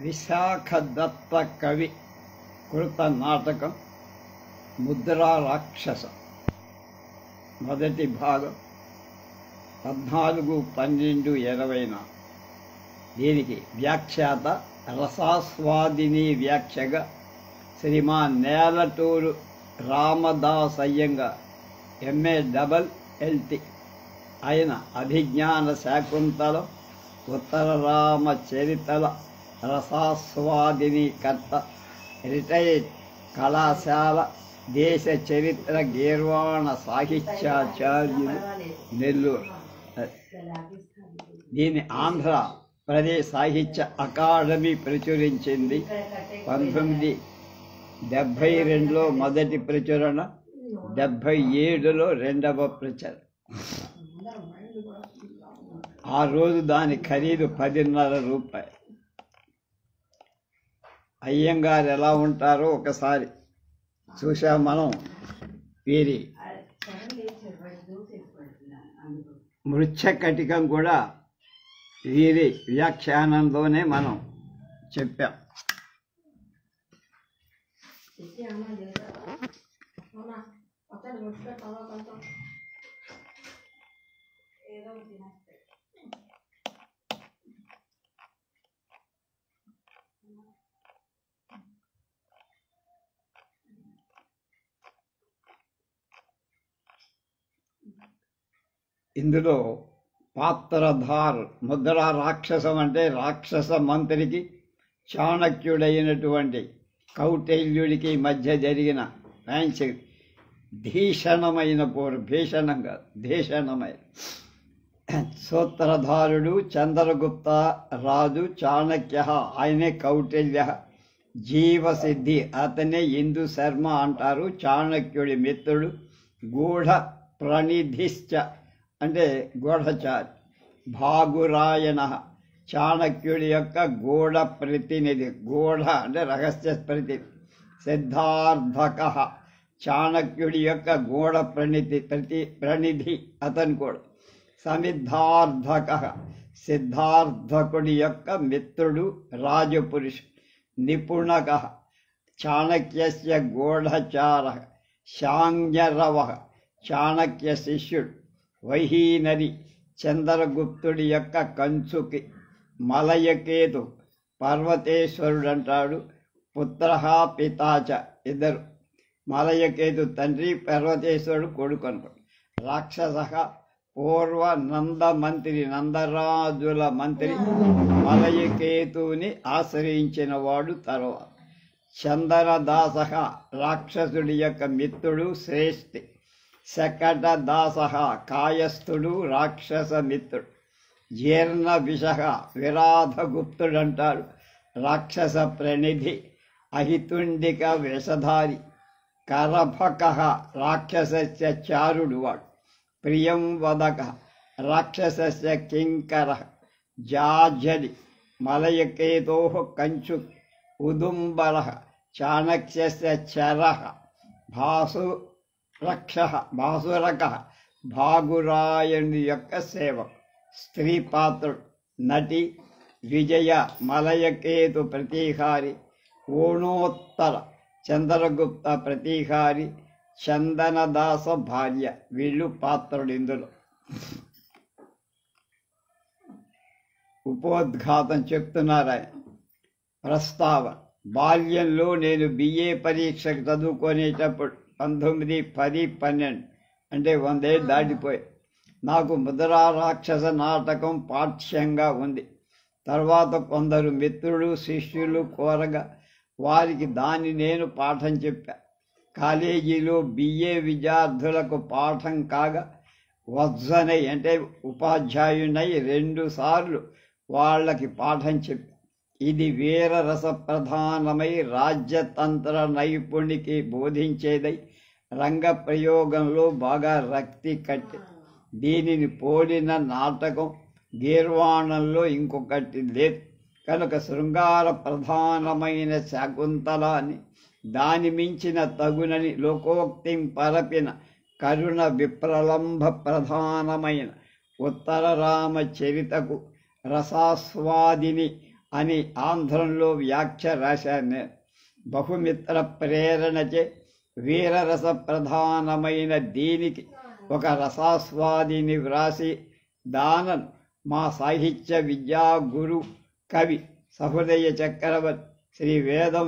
విశాఖ దత్త కవి కృత నాటకం ముద్రా రాక్షస మొదటి భాగం 14/12/20. దీనికి వ్యాఖ్యాత రసాస్వాదిని వ్యాఖ్యగా శ్రీమాన్ నేలటూరు రామదాసయ్యంగా MA LLT. ఆయన అభిజ్ఞాన శాకుంతలం ఉత్తర రామచరితల రసాస్వాదిని కర్త, రిటైర్డ్ కళాశాల దేశ చరిత్ర గీర్వాణ సాహిత్యాచార్యులు, నెల్లూరు. దీని ఆంధ్ర ప్రదేశ్ సాహిత్య అకాడమీ ప్రచురించింది. 1972లో మొదటి ప్రచురణ, 77లో రెండవ ప్రచురణ. ఆ రోజు దాని ఖరీదు 10.5 రూపాయలు. అయ్యంగారు ఎలా ఉంటారో ఒకసారి చూసాం మనం. వీరి మృచ్ఛకటికం కూడా వీరి వ్యాఖ్యానంలోనే మనం చెప్పాం. ఇందులో పాత్రధారు ముద్రా రాక్షసం అంటే రాక్షస మంత్రికి చాణక్యుడైనటువంటి కౌటిల్యుడికి మధ్య జరిగిన భీషణమైన పోరు. భీషణంగా భీషణమైన సూత్రధారుడు చంద్రగుప్త రాజు చాణక్య, ఆయనే కౌటిల్య. జీవసిద్ధి అతనే ఇందు శర్మ అంటారు, చాణక్యుడి మిత్రుడు. గూఢ ప్రణిధిశ్చ అంటే గూఢచారి. భాగురాయణ చాణక్యుడి యొక్క గూఢ ప్రతినిధి. గూఢ అంటే రహస్య ప్రతినిధి. సిద్ధార్థక చాణక్యుడి యొక్క గూఢ ప్రనిధి అతను కూడా. సమిద్ధార్థక సిద్ధార్థకుడి యొక్క మిత్రుడు, రాజపురుషు. నిపుణక చాణక్యస్య గూఢచార. శాంగ్యరవ చాణక్య శిష్యుడు. వైహీనరి చంద్రగుప్తుడి యొక్క కంచుకి. మలయకేతు పర్వతేశ్వరుడు అంటాడు. పుత్ర పితాచ ఇద్దరు. మలయకేతు తండ్రి, పర్వతేశ్వరుడు కొడుకు అనుకోండి. రాక్షస పూర్వ నంద మంత్రి, నందరాజుల మంత్రి. మలయకేతుని ఆశ్రయించిన వాడు తర్వాత. చందనదాస రాక్షసుడి యొక్క మిత్రుడు, శ్రేష్ఠి. శకటదాస కాయస్థుడు, రాక్షస మిత్రుడు. జీర్ణ విష విరాధగుప్తుడు అంటాడు, రాక్షస ప్రనిధి. అహితుండిక విషధారి. కరభక రాక్షసస్య చారుడు వాడు. ప్రియం వదక రాక్షసస్య కింకర. జాజలి మలయకేతో కంచు. ఉదుంబర చాణక్యస్య చర. భాసురక భాగురాయణుడి యొక్క సేవకు. స్త్రీ పాత్రుడు. నటి. విజయ మలయకేతు ప్రతీహారి. ఓణోత్తర చంద్రగుప్త ప్రతీహారి. చందనదాస భార్య. వీళ్ళు పాత్రుడు. ఇందులో ఉపోద్ఘాతం చెప్తున్నారు ఆయన. ప్రస్తావన. బాల్యంలో నేను BA పరీక్షకు చదువుకునేటప్పుడు 1910-12 అంటే 100 ఏళ్ళు దాటిపోయి నాకు ముద్రా రాక్షస నాటకం పాఠ్యంగా ఉంది. తర్వాత కొందరు మిత్రులు శిష్యులు కోరగా వారికి దాన్ని నేను పాఠం చెప్పా. కాలేజీలో BA విద్యార్థులకు పాఠం కాగా వజ్జనై అంటే ఉపాధ్యాయునై 2 సార్లు వాళ్ళకి పాఠం చెప్పా. ఇది వీరరస ప్రధానమై రాజ్యతంత్ర నైపుణికి బోధించేదై రంగ ప్రయోగంలో బాగా రక్తి కట్టి. దీనిని పోలిన నాటకం గీర్వాణంలో ఇంకొకటి లేదు కనుక శృంగార ప్రధానమైన శాకుంతలాన్ని దాని మించిన తగునని లోకోక్తిం పరపిన కరుణ విప్రలంభ ప్రధానమైన ఉత్తర రామచరితకు రసాస్వాదిని అని ఆంధ్రంలో వ్యాఖ్య రాశాను నేను. బహుమిత్ర ప్రేరణచే వీరరస ప్రధానమైన దీనికి ఒక రసాస్వాదిని వ్రాసి దానను మా సాహిత్య విద్యా గురు కవి సహృదయ చక్రవర్తి శ్రీ వేదం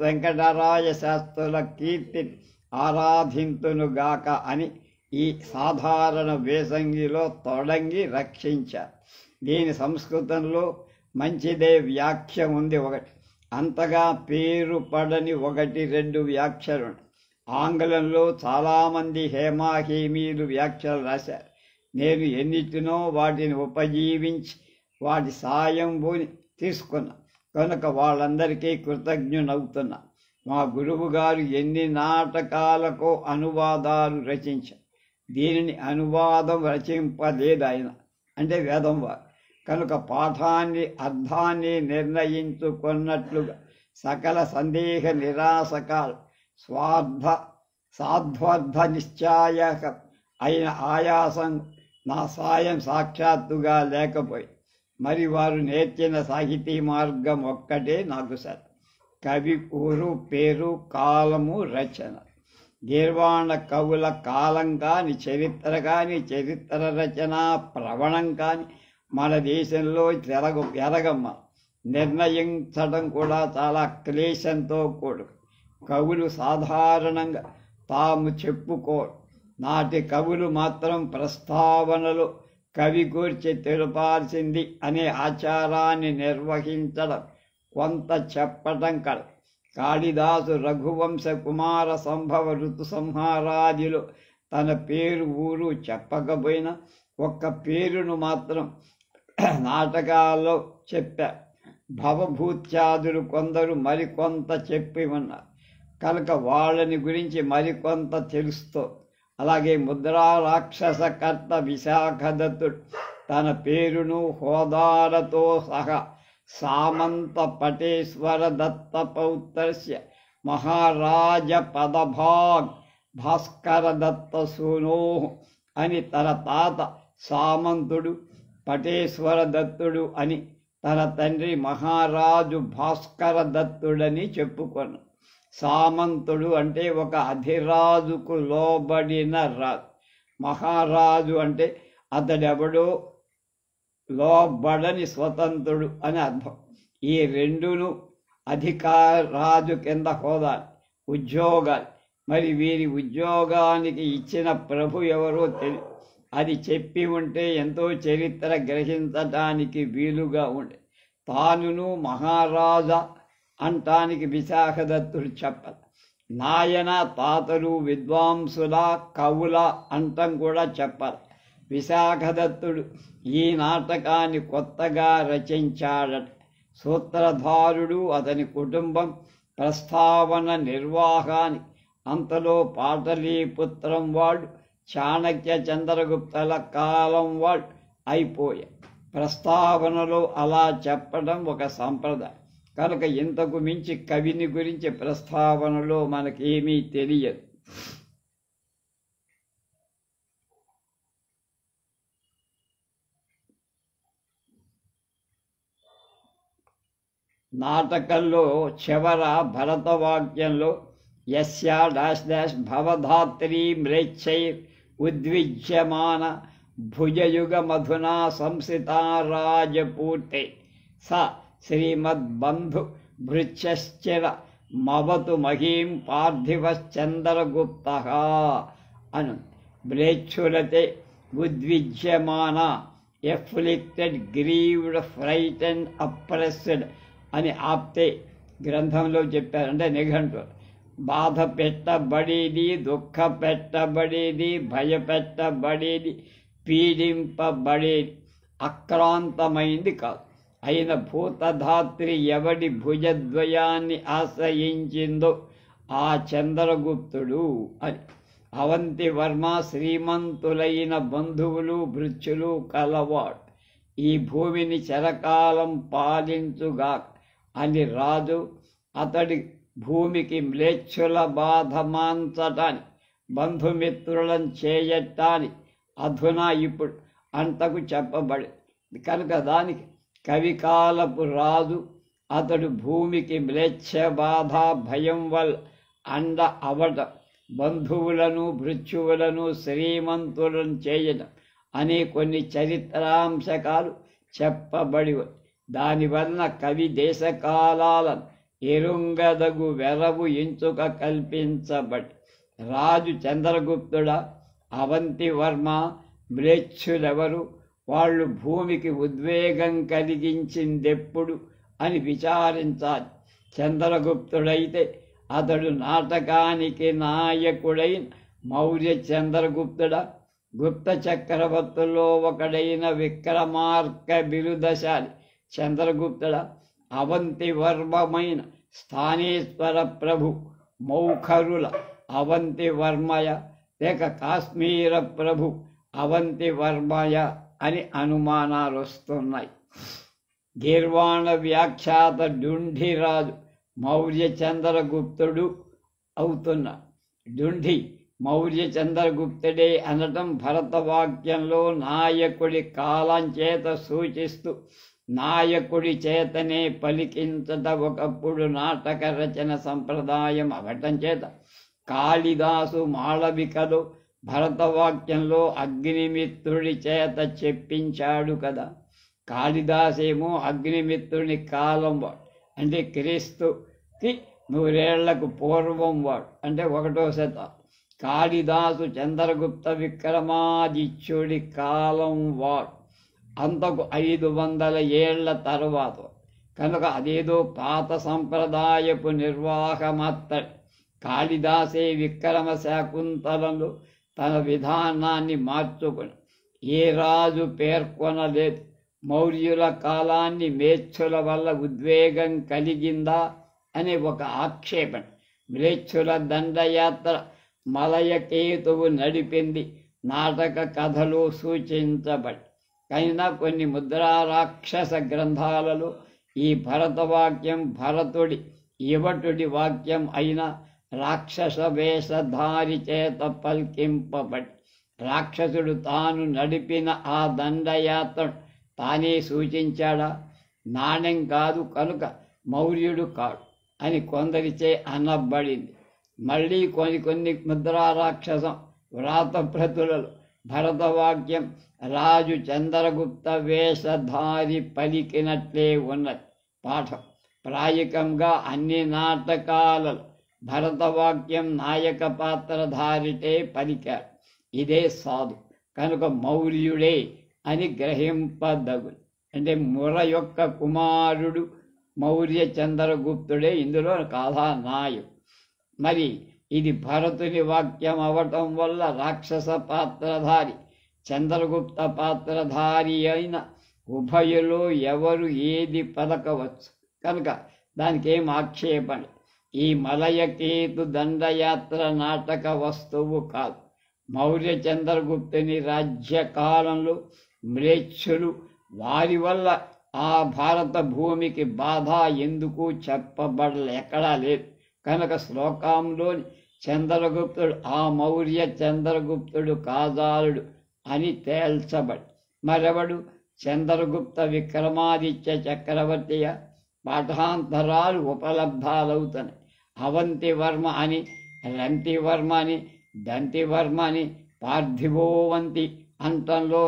వెంకటరాయ శాస్త్రుల కీర్తిని ఆరాధింతునుగాక అని ఈ సాధారణ వేసంగిలో తొడంగి రక్షించారు. దీని సంస్కృతంలో మంచిదే వ్యాఖ్య ఉంది ఒకటి, అంతగా పేరు పడని 1-2 వ్యాఖ్యలు. ఆంగ్లంలో చాలామంది హేమాహేమీలు వ్యాఖ్యలు రాశారు. నేను ఎన్నిటినో వాటిని ఉపజీవించి వాటి సాయం తీసుకున్నా కనుక వాళ్ళందరికీ కృతజ్ఞునవుతున్నా. మా గురువు గారు ఎన్ని నాటకాలకో అనువాదాలు రచించారు. దీనిని అనువాదం రచింపలేదు ఆయన, అంటే వేదం వారు. కనుక పాఠాన్ని అర్థాన్ని నిర్ణయించుకున్నట్లుగా సకల సందేహ నిరాశకాలు సాధ్వార్థ నిశ్చాయక అయిన ఆయాసం నా సాయం సాక్షాత్తుగా లేకపోయి మరి వారు నేర్చిన సాహితీ మార్గం ఒక్కటే నాకు సార్. కవి ఊరు, పేరు, కాలము, రచన. గీర్వాణ కవుల కాలం కాని, చరిత్ర కాని, చరిత్ర రచన ప్రవణం కాని మన దేశంలో ఎరగమ్మ. నిర్ణయించడం కూడా చాలా క్లేశంతో కూడు. కవులు సాధారణంగా తాము చెప్పుకోరు. నాటి కవులు మాత్రం ప్రస్తావనలో కవి గూర్చి తెలుపాల్సింది అనే ఆచారాన్ని నిర్వహించడం, కొంత చెప్పటం కల. కాళిదాసు రఘువంశ కుమార సంభవ ఋతు సంహారాదిలో తన పేరు ఊరు చెప్పకపోయినా ఒక్క పేరును మాత్రం నాటకాల్లో చెప్పారు. భవభూత్యాదులు కొందరు మరికొంత చెప్పి ఉన్నారు కనుక వాళ్ళని గురించి మరికొంత తెలుస్తూ. అలాగే ముద్రా రాక్షస కర్త విశాఖదత్తుడు తన పేరును హోదాలతో సహా సామంత పటేశ్వర దత్త పౌత్రస్య మహారాజ పదభాగ్ భాస్కర దత్త సూనో అని తన తాత సామంతుడు, పటేశ్వర దత్తుడు అని తన తండ్రి మహారాజు భాస్కర దత్తుడని చెప్పుకొను. సామంతుడు అంటే ఒక అధిరాజుకు లోబడిన రాజు. మహారాజు అంటే అతడెవడో లోబడని స్వతంత్రుడు అని అర్థం. ఈ రెండును రాజు కింద హోదాలు, ఉద్యోగాలు. మరి వీరి ఉద్యోగానికి ఇచ్చిన ప్రభు ఎవరో తెలియదు. అది చెప్పి ఉంటే ఎంతో చరిత్ర గ్రహించటానికి వీలుగా ఉండే. తానును మహారాజా అంటానికి విశాఖదత్తుడు చెప్పాలి. నాయన తాతలు విద్వాంసుల కవుల అంటం కూడా చెప్పాలి. విశాఖదత్తుడు ఈ నాటకాన్ని కొత్తగా రచించాడట. సూత్రధారుడు అతని కుటుంబం ప్రస్తావన నిర్వాహాన్ని. అంతలో పాటలీపుత్రం వాళ్ళు, చాణక్య చంద్రగుప్తల కాలం వాళ్ళు అయిపోయాయి. ప్రస్తావనలో అలా చెప్పడం ఒక సంప్రదాయం. కనుక ఇంతకు మించి కవిని గురించి ప్రస్తావనలో మనకేమీ తెలియదు. నాటకంలో చివర భరతవాక్యంలో యస్య డాష్ డాష్ భవధాత్రీ మ్రేచ్చైర్ ఉద్విజ్యమాన భుజయుగ మధునా సంసితా రాజపూర్తే స శ్రీమద్బంధు భృత్యశ్చిర మవతు మహీం పార్థివశ్చంద్రగుప్త అను. మ్లేచ్ఛులతే ఉద్విజ్యమాన ఎఫ్లిక్టెడ్ గ్రీవ్డ్ ఫ్రైటెండ్ అప్రెస్డ్ అని ఆప్తే గ్రంథంలో చెప్పారు. అంటే నిఘంటు బాధ పెట్టబడేది, దుఃఖ పెట్టబడేది, భయపెట్టబడేది, పీడింపబడేది, అక్రాంతమైంది కాదు. అయిన భూతధాత్రి ఎవడి భుజద్వయాన్ని ఆశ్రయించిందో ఆ చంద్రగుప్తుడు అని. అవంతి వర్మ శ్రీమంతులైన బంధువులు భృత్యులు కలవాడు. ఈ భూమిని చిరకాలం పాలించుగాక అని రాజు అతడి భూమికి మ్లేచ్ఛుల బాధ మాంచటానికి, బంధుమిత్రులను చేయటానికి అధునా ఇప్పుడు అంతకు చెప్పబడి కనుక దానికి కవికాలపు రాజు అతడు భూమికి మ్లేచ్ఛ బాధ భయం వల్ల అండ అవట బంధువులను భృత్యువులను శ్రీమంతులను చేయడం అనే కొన్ని చరిత్రాంశకాలు చెప్పబడి దానివలన కవి దేశకాలను ఎరుంగదగు వెరవు ఎంచుక కల్పించబడి రాజు చంద్రగుప్తుడ అవంతివర్మ మ్లేచ్ఛులెవరు వాళ్ళు భూమికి ఉద్వేగం కలిగించిందెప్పుడు అని విచారించాలి. చంద్రగుప్తుడైతే అతడు నాటకానికి నాయకుడైన మౌర్య చంద్రగుప్తుడ, గుప్త చక్రవర్తుల్లో ఒకడైన విక్రమార్క బిరుదశాలి చంద్రగుప్తుడ, అవంతివర్మమైన స్థానేశ్వర ప్రభు మౌఖరుల అవంతివర్మయ లేక కాశ్మీర ప్రభు అవంతివర్మయ అని అనుమానాలు వస్తున్నాయి. గీర్వాణ వ్యాఖ్యాత డుంఢిరాజు మౌర్య చంద్రగుప్తుడు అవుతున్నాడు. డుంఢి మౌర్య చంద్రగుప్తుడే అనటం భరతవాక్యంలో నాయకుడి కాలం చేత సూచిస్తూ నాయకుడి చేతనే పలికించట ఒకప్పుడు నాటక రచన సంప్రదాయం అవటం చేత కాళిదాసు మాళవికలో భరతవాక్యంలో అగ్నిమిత్రుడి చేత చెప్పించాడు కదా. కాళిదాసేమో అగ్నిమిత్రుని కాలం వాడు, అంటే క్రీస్తుకి 100 ఏళ్లకు పూర్వం వాడు, అంటే 1వ శతాబ్దం. కాళిదాసు చంద్రగుప్త విక్రమాదిత్యుడి కాలం వాడు, అంతకు 500 ఏళ్ల తరువాత. కనుక అదేదో పాత సంప్రదాయపు నిర్వాహమత్తడి. కాళిదాసే విక్రమ శాకుంతలంలో తన విధానాన్ని మార్చుకుని ఏ రాజు పేర్కొనలేదు. మౌర్యుల కాలాన్ని మ్లేచ్ఛుల వల్ల ఉద్వేగం కలిగిందా అనే ఒక ఆక్షేపణ. మ్లేచ్ఛుల దండయాత్ర మలయకేతువు నడిపింది నాటక కథలో సూచించబడి. అయినా కొన్ని ముద్రా రాక్షస గ్రంథాలలో ఈ భరతవాక్యం భరతుడి యువటుడి వాక్యం అయిన రాక్షస వేషధారి చేత పల్కింపబడి రాక్షసుడు తాను నడిపిన ఆ దండయాత్ర తానే సూచించాడా? నాణ్యం కాదు కనుక మౌర్యుడు కాడు అని కొందరిచే అనబడింది. మళ్ళీ కొన్ని ముద్రా రాక్షసం వ్రాతప్రతులలో భరతవాక్యం రాజు చంద్రగుప్త వేషధారి పలికినట్లే ఉన్నది. పాఠం ప్రాయికంగా అన్ని నాటకాలలో భరతవాక్యం నాయక పాత్రధారిటే పలికాడు. ఇదే సాధు కనుక మౌర్యుడే అని గ్రహింపదగును. అంటే ముర యొక్క కుమారుడు మౌర్య చంద్రగుప్తుడే ఇందులో కథానాయకుడు. మరి ఇది భరతుని వాక్యం అవటం వల్ల రాక్షస పాత్రధారి చంద్రగుప్త పాత్రధారి అయిన ఉభయులో ఎవరు ఏది పలకవచ్చు కనుక దానికి ఏం ఆక్షేపణ. ఈ మలయకేతు దండయాత్ర నాటక వస్తువు కాదు. మౌర్య చంద్రగుప్తుని రాజ్యకాలంలో మ్లేచ్ఛులు వారి వల్ల ఆ భారత భూమికి బాధ ఎందుకు ఎక్కడా లేదు కనుక శ్లోకంలోని చంద్రగుప్తుడు ఆ మౌర్య చంద్రగుప్తుడు కాజాలుడు అని తేల్చబడి మరెవడు చంద్రగుప్త విక్రమాదిత్య చక్రవర్తియ పాఠాంతరాలు ఉపలబ్ధాలవుతున్నాయి. అవంతివర్మ అని, రంతివర్మ అని, దంతివర్మ అని, పార్థివోవంతి అంతంలో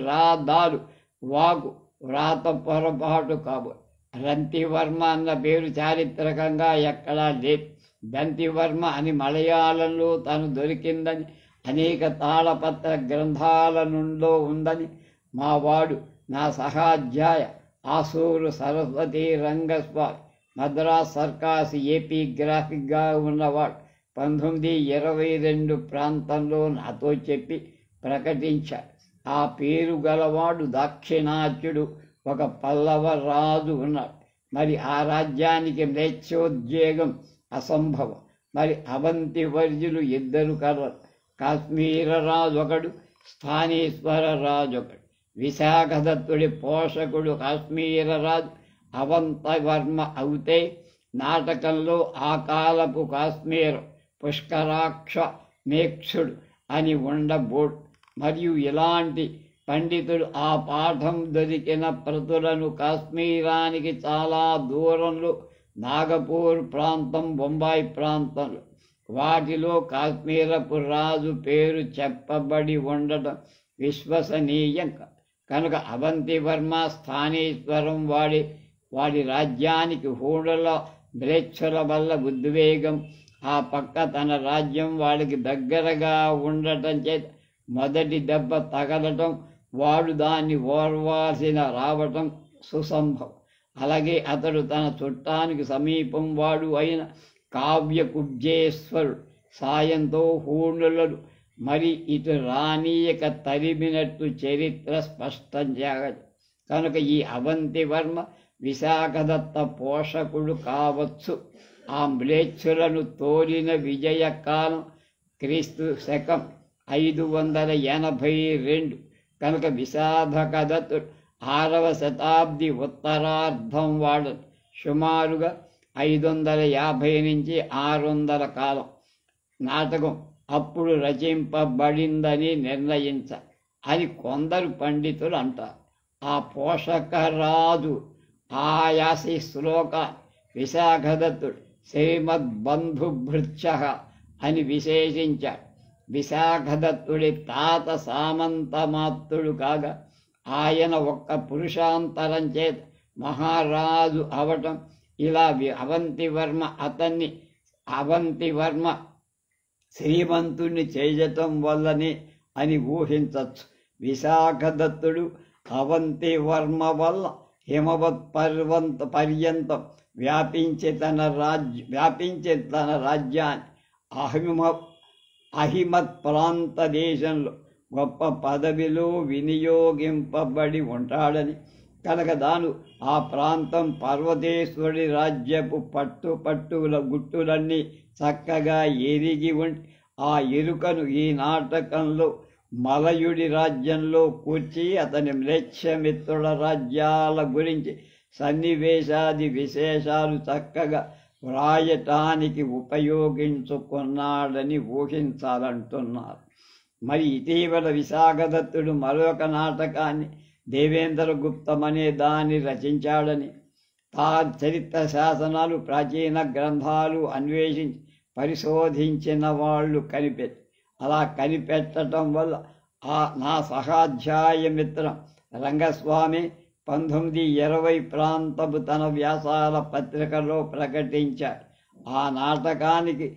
రాదాలు వాకు వ్రాత పొరపాటు కాబోలు. రంతివర్మ అన్న పేరు చారిత్రకంగా ఎక్కడా లేదు. దంతివర్మ అని మలయాళంలో తను దొరికిందని అనేక తాళపత్ర గ్రంథాల నుండో ఉందని మావాడు నా సహాధ్యాయ ఆసూరు సరస్వతి రంగస్వామి మద్రాస్ సర్కాస్ ఏపీ గ్రాఫిక్గా ఉన్నవాడు 1922 ప్రాంతంలో నాతో చెప్పి ప్రకటించాడు. ఆ పేరు గలవాడు దాక్షిణాత్యుడు ఒక పల్లవ రాజు ఉన్నాడు. మరి ఆ రాజ్యానికి మ్లేచ్ఛోద్వేగం అసంభవం. మరి అవంతి వర్యులు 2 కలరు. కాశ్మీర రాజు ఒకడు, స్థానేశ్వర రాజు ఒకడు. విశాఖదత్తుడి పోషకుడు కాశ్మీర రాజు అవంతవర్మ అవుతే నాటకంలో ఆ కాలపు కాశ్మీరం పుష్కరాక్ష మేక్షుడు అని ఉండబోడు. మరియు ఇలాంటి పండితుడు ఆ పాఠం దొరికిన ప్రతులను కాశ్మీరానికి చాలా దూరంలో నాగపూర్ ప్రాంతం, బొంబాయి ప్రాంతంలో వాటిలో కాశ్మీరపు రాజు పేరు చెప్పబడి ఉండటం విశ్వసనీయం కనుక అవంతివర్మ స్థానేశ్వరం వాడి రాజ్యానికి హూణుల మ్లేచ్ఛుల వల్ల ఉద్వేగం, ఆ పక్క తన రాజ్యం వాడికి దగ్గరగా ఉండటం చేత మొదటి దెబ్బ తగలటం, వాడు దాన్ని ఓర్వాల్సిన రావటం సుసంభవం. అలాగే అతడు తన చుట్టానికి సమీపం వాడు అయిన కావ్యకుబ్జేశ్వరుడు సాయంతో హూణులను మరి ఇటు రానీయక తరిమినట్టు చరిత్ర స్పష్టం చేయగలదు. కనుక ఈ అవంతివర్మ విశాఖదత్త పోషకుడు కావచ్చు. ఆ మ్లేచ్ఛులను తోలిన విజయకాలం క్రీస్తు శకం 582 కనుక విశాఖదత్తుడు 6వ శతాబ్ది ఉత్తరార్ధం వాడను. సుమారుగా 550 నుంచి 600 కాలం నాటకం అప్పుడు రచింపబడిందని అని కొందరు పండితులు అంటారు. ఆ పోషకరాజు ఆయాసి శ్లోక విశాఖదత్తుడు శ్రీమద్బంధుభృత్య అని విశేషించాడు. విశాఖదత్తుడి తాత సామంతమాత్రుడు కాగా ఆయన ఒక్క పురుషాంతరం చేత మహారాజు అవటం, ఇలా అవంతివర్మ శ్రీమంతుణ్ణి చేయటం వల్లనే అని ఊహించవచ్చు. విశాఖదత్తుడు అవంతివర్మ వల్ల హిమవత్ పర్యంతం వ్యాపించే తన రాజ్యాన్ని అహిమత్ ప్రాంత దేశంలో గొప్ప పదవిలో వినియోగింపబడి ఉంటాడని కనుక దాను ఆ ప్రాంతం పర్వతేశ్వరుడి రాజ్యపు పట్టుల గుట్టులన్నీ చక్కగా ఎరిగి ఉండి ఆ ఎరుకను ఈ నాటకంలో మలయుడి రాజ్యంలో కూర్చి అతని మ్లేచ్ఛమిత్రుల రాజ్యాల గురించి సన్నివేశాది విశేషాలు చక్కగా వ్రాయటానికి ఉపయోగించుకున్నాడని ఊహించాలంటున్నారు. మరి ఇటీవల విశాఖదత్తుడు మరొక నాటకాన్ని దేవేంద్రగుప్తమనే దాన్ని రచించాడని చరిత్ర శాసనాలు, ప్రాచీన గ్రంథాలు అన్వేషించి పరిశోధించిన వాళ్ళు అలా కనిపెట్టడం వల్ల నా సహాధ్యాయ మిత్రం రంగస్వామి 1920 ప్రాంతపు తన వ్యాసాల పత్రికలో ప్రకటించాడు. ఆ నాటకానికి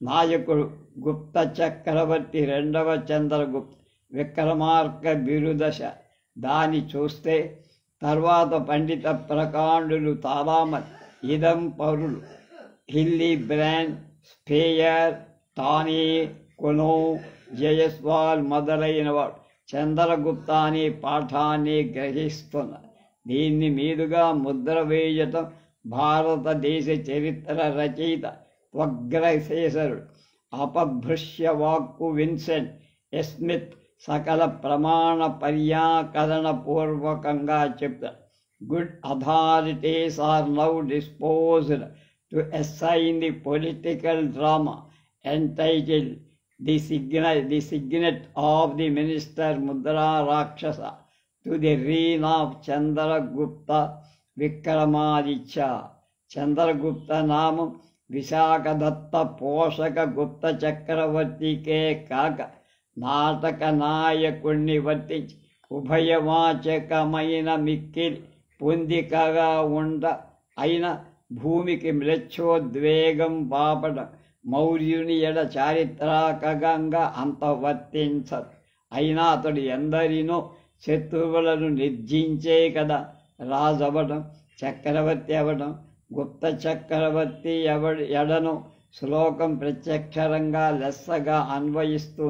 నాయకుడు గుప్త చక్రవర్తి 2వ చంద్రగుప్త విక్రమార్క బిరుదశ. దాన్ని చూస్తే తర్వాత పండిత ప్రకాండులు చాలామంది ఇదం పరులు హిల్లీ బ్రాండ్, స్పేయర్, టానీ, కొనో, జయస్వాల్ మొదలైన వాడు చంద్రగుప్త అనే పాఠాన్ని గ్రహిస్తున్నారు. దీన్ని మీదుగా ముద్ర వేయటం భారతదేశ చరిత్ర రచయిత త్వగ్రశేషరుడు అపభృశ్య వాక్కు విన్సెంట్ స్మిత్ సకల ప్రమాణ పర్యాకరణ పూర్వకంగా చెప్తారు. Good authorities are now disposed to assign the political drama entitled The Signet of the Minister Mudra Rakshasa to the reign of Chandragupta Vikramaditya. Chandragupta నామం విశాఖదత్త పోషక గుప్త చక్రవర్తికే కాక నాటక నాయకుణ్ణి వర్తించి ఉభయవాచకమైన మిక్కిలి పొందికగా అయిన భూమికి మ్లేచ్ఛోద్వేగం పాపడం మౌర్యుని ఎడ చారిత్రాకంగా అంత వర్తించదు. అయినా అతడు ఎందరినో శత్రువులను నిర్జించే కదా రాజవడం, చక్రవర్తి అవడం. గుప్త చక్రవర్తి ఎడను శ్లోకం ప్రత్యక్షరంగా లెస్సగా అన్వయిస్తూ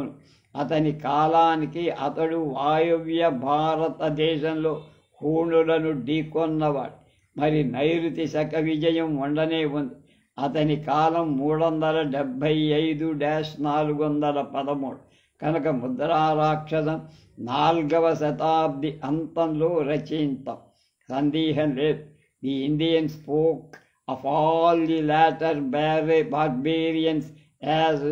అతని కాలానికి అతడు వాయువ్య భారతదేశంలో హూణులను ఢీకొన్నవాడు. మరి నైరుతి శక విజయం ఉండనే ఉంది. అతని కాలం 375-413 కనుక ముద్రారాక్షసం 4వ శతాబ్ది అంతంలో రచయితం. సందేహం లేదు. The Indian spoke of all the latter barbarians as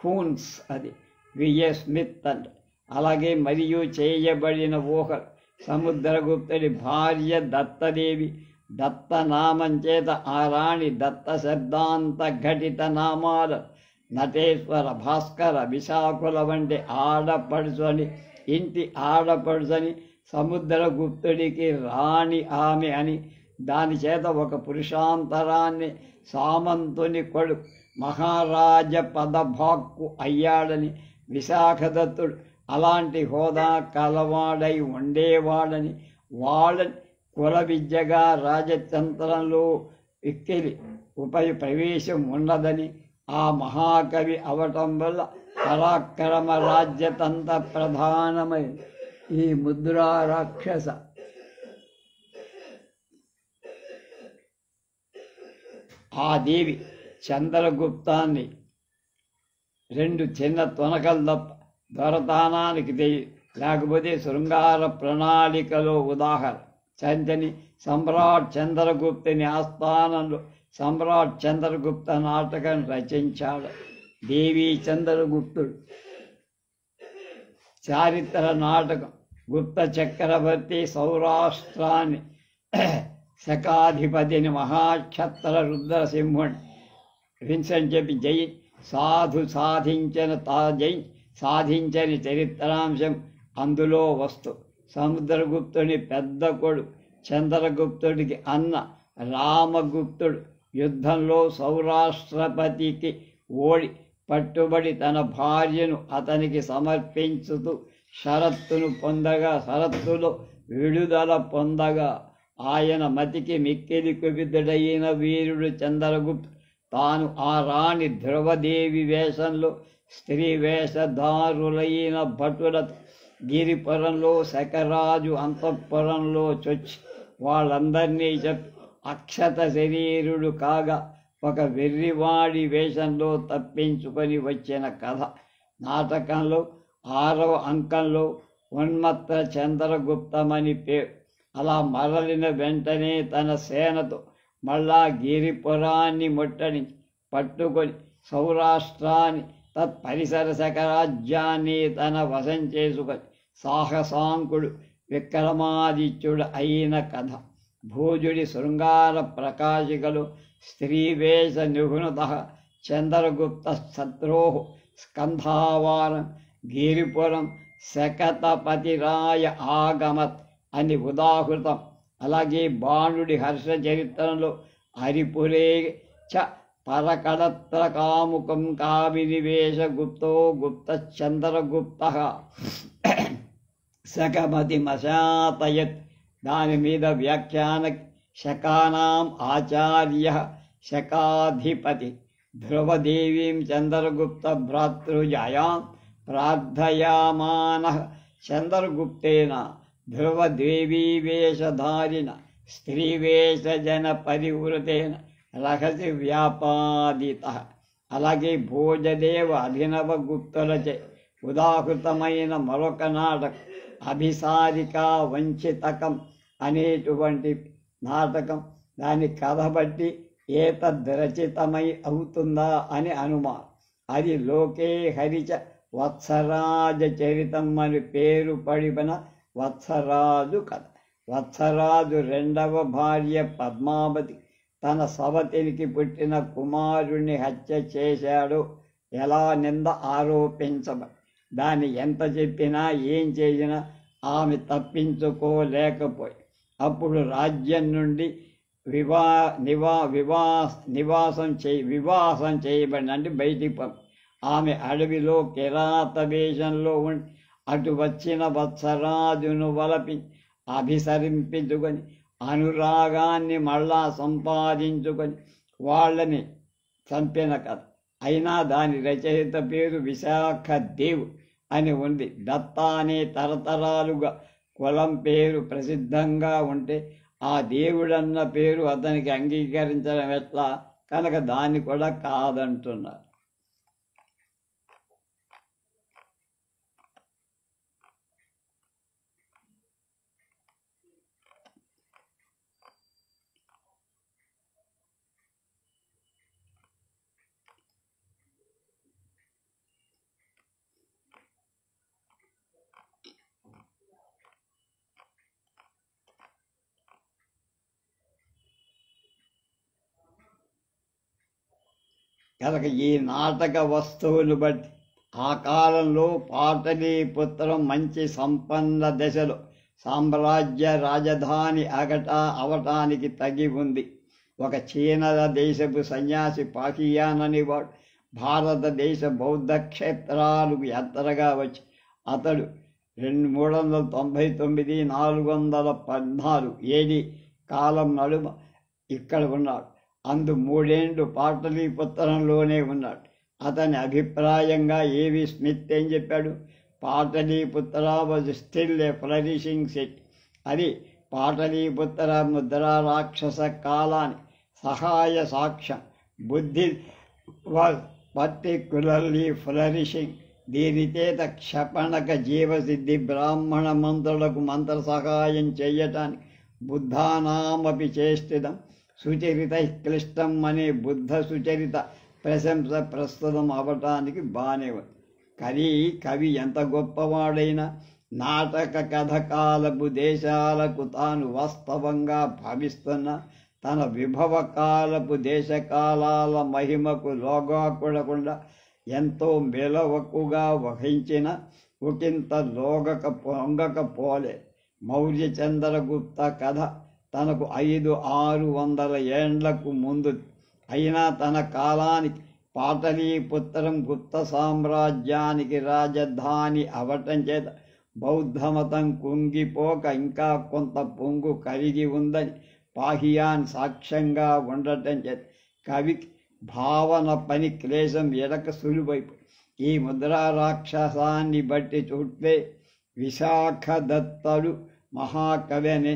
Huns. అది విఎస్ స్మిత్ అంటారు. అలాగే మరియు చేయబడిన ఊహలు సముద్రగుప్తుడి భార్య దత్తదేవి, దత్తనామం చేత ఆ రాణి దత్త శబ్దాంత ఘటిత నామాలు నటేశ్వర, భాస్కర, విశాఖల వంటి ఆడపడుచని, ఇంటి ఆడపడుచని, సముద్రగుప్తుడికి రాణి ఆమె అని, దాని చేత ఒక పురుషాంతరాన్ని సామంతుని కొడుకు మహారాజ పదభాక్కు అయ్యాడని, విశాఖదత్తుడు అలాంటి హోదా కలవాడై ఉండేవాడని, వాళ్ళని కుల విద్యగా రాజతంత్రంలో ఎక్కిలి ప్రవేశం ఉన్నదని, ఆ మహాకవి అవటం వల్ల పరాక్రమ రాజ్యతంత్ర ప్రధానమై ఈ ముద్రా రాక్షస ఆ దేవి చంద్రగుప్తాన్ని 2 చిన్న తొనకలు తప్ప దొరతానానికి లేకపోతే శృంగార ప్రణాళికలో ఉదాహరణ. చంచని సమ్రాట్ చంద్రగుప్తుని ఆస్థానంలో సమ్రాట్ చంద్రగుప్త నాటకం రచించాడు. దేవీ చంద్రగుప్తుడు చారిత్ర నాటకం. గుప్త చక్రవర్తి సౌరాష్ట్రాన్ని శకాధిపతిని మహాక్షత్ర రుద్రసింహుని విన్సెంట్ చెప్పి సాధించని చరిత్రాంశం అందులో వస్తు. సముద్రగుప్తుని పెద్ద కొడుకు చంద్రగుప్తుడికి అన్న రామగుప్తుడు యుద్ధంలో సౌరాష్ట్రపతికి ఓడి పట్టుబడి తన భార్యను అతనికి సమర్పించుతూ షరత్తులో విడుదల పొందగా ఆయన మతికి మిక్కిలి కుపితుడైన వీరుడు చంద్రగుప్తుడు తాను ఆ రాణి ధ్రువదేవి వేషంలో స్త్రీ వేషధారులైన భటులతో గిరిపురంలో శకరాజు అంతఃపురంలో చొచ్చి వాళ్ళందరినీ చెప్పి అక్షత శరీరుడు కాగా ఒక వెర్రివాడి వేషంలో తప్పించుకొని వచ్చిన కథ. నాటకంలో 6వ అంకంలో ఉన్మత్త చంద్రగుప్తమని పేరు. అలా మరలిన వెంటనే తన సేనతో మళ్ళా గిరిపురాన్ని ముట్టడించి పట్టుకొని సౌరాష్ట్రాన్ని తత్పరిసర శకరాజ్యాన్ని తన వశం చేసుకొని సాహసాంకుడు విక్రమాదిత్యుడు అయిన కథ. భోజుడి శృంగార ప్రకాశికలు స్త్రీవేష నిఘుణత చంద్రగుప్త శత్రో స్కంధావారం గిరిపురం శకతపతిరాయ ఆగమత్ అని ఉదాహృతం. అలాగే బాణుడి హర్ష చరిత్రలో హరిపురే చ పరకడత్ర కాముకం కావినివేశ గుప్తో గుప్త చంద్రగుప్త శకమతి మశాతయత్. దాని మీద వ్యాఖ్యాన శకానాం ఆచార్య శకాధిపతి ధ్రువదేవీం చంద్రగుప్త భ్రాతృజాయాం ప్రార్థయామాన చంద్రగుప్తేన ధ్రువదేవీ వేషధారిణ స్త్రీవేషజన పరివృతేన రహసి వ్యాపాదిత. అలాగే భోజదేవ అభినవ గుప్తులచే ఉదాహృతమైన మరొక నాటకం అభిసారిక వంచితకం అనేటువంటి నాటకం. దాని కథ బట్టి ఏతద్రచితమై అవుతుందా అని అనుమానం. అది లోకే హరిచ వత్సరాజ చరితం అని పేరు పడిన వత్సరాజు కథ. వత్సరాజు 2వ భార్య పద్మావతి తన సవతినికి పుట్టిన కుమారుణ్ణి హత్య చేశాడో ఎలా నింద ఆరోపించబడి దాన్ని ఎంత చెప్పినా ఏం చేసినా ఆమె తప్పించుకోలేకపోయి అప్పుడు రాజ్యం నుండి వివాసం చేయబడిన అంటే బయటికి పంపి ఆమె అడవిలో కిరాత వేషంలో ఉండి అటు వచ్చిన వత్సరాజును వలపి అభిసరింపించుకొని అనురాగాన్ని మళ్ళా సంపాదించుకొని వాళ్ళని చంపిన కథ. అయినా దాని రచయిత పేరు విశాఖ దేవు అని ఉంది. దత్తా అనే తరతరాలుగా కులం పేరు ప్రసిద్ధంగా ఉంటే ఆ దేవుడన్న పేరు అతనికి అంగీకరించడం ఎట్లా కనుక దాన్ని కూడా కాదంటున్నారు. కనుక ఈ నాటక వస్తువును బట్టి ఆ కాలంలో పాటలీపుత్రం మంచి సంపన్న దశలో సామ్రాజ్య రాజధాని అవటానికి తగి ఉంది. ఒక చీన దేశపు సన్యాసి పాకియాన్ అనేవాడు భారతదేశ బౌద్ధ క్షేత్రాలకు యాత్రగా వచ్చి అతడు 399 414 ఏడి కాలం నడుమ ఇక్కడ ఉన్నాడు. అందు 3 ఏళ్ళు పాటలీపుత్రంలోనే ఉన్నాడు. అతని అభిప్రాయంగా ఏవి స్మిత్ ఏం చెప్పాడు? Pataliputra was still A flourishing city. అది పాటలీపుత్ర ముద్రా రాక్షస కాలాన్ని సహాయ సాక్ష్యం. బుద్ధి వాజ్ పర్టిక్యులర్లీ ఫ్లరిషింగ్. దీని చేత క్షపణక జీవసిద్ధి బ్రాహ్మణ మంత్రులకు మంత్ర సహాయం చేయటానికి బుద్ధానామపి చేష్టితం సుచరిత క్లిష్టం అనే బుద్ధ సుచరిత ప్రశంస ప్రస్తుతం అవటానికి బానే ఉంది. కవి ఎంత గొప్పవాడైనా నాటక కథకాలపు దేశాలకు తాను వాస్తవంగా భావిస్తున్న తన విభవ కాలపు దేశకాలాల మహిమకు లోగాకూడకుండా ఎంతో మెలవకుగా వహించిన ఒకంత పొంగకపోలే. మౌర్య చంద్రగుప్త కథ తనకు 500-600 ఏండ్లకు ముందు అయినా తన కాలానికి పాటలీపుత్రం గుప్త సామ్రాజ్యానికి రాజధాని అవటం చేత బౌద్ధమతం కుంగిపోక ఇంకా కొంత పొంగు కలిగి ఉందని పాహియాన్ సాక్ష్యంగా ఉండటం చేత కవికి భావన పని క్లేశం ఎడక సులువైపు. ఈ ముద్రా రాక్షసాన్ని బట్టి చూస్తే విశాఖ దత్తడు మహాకవి అనే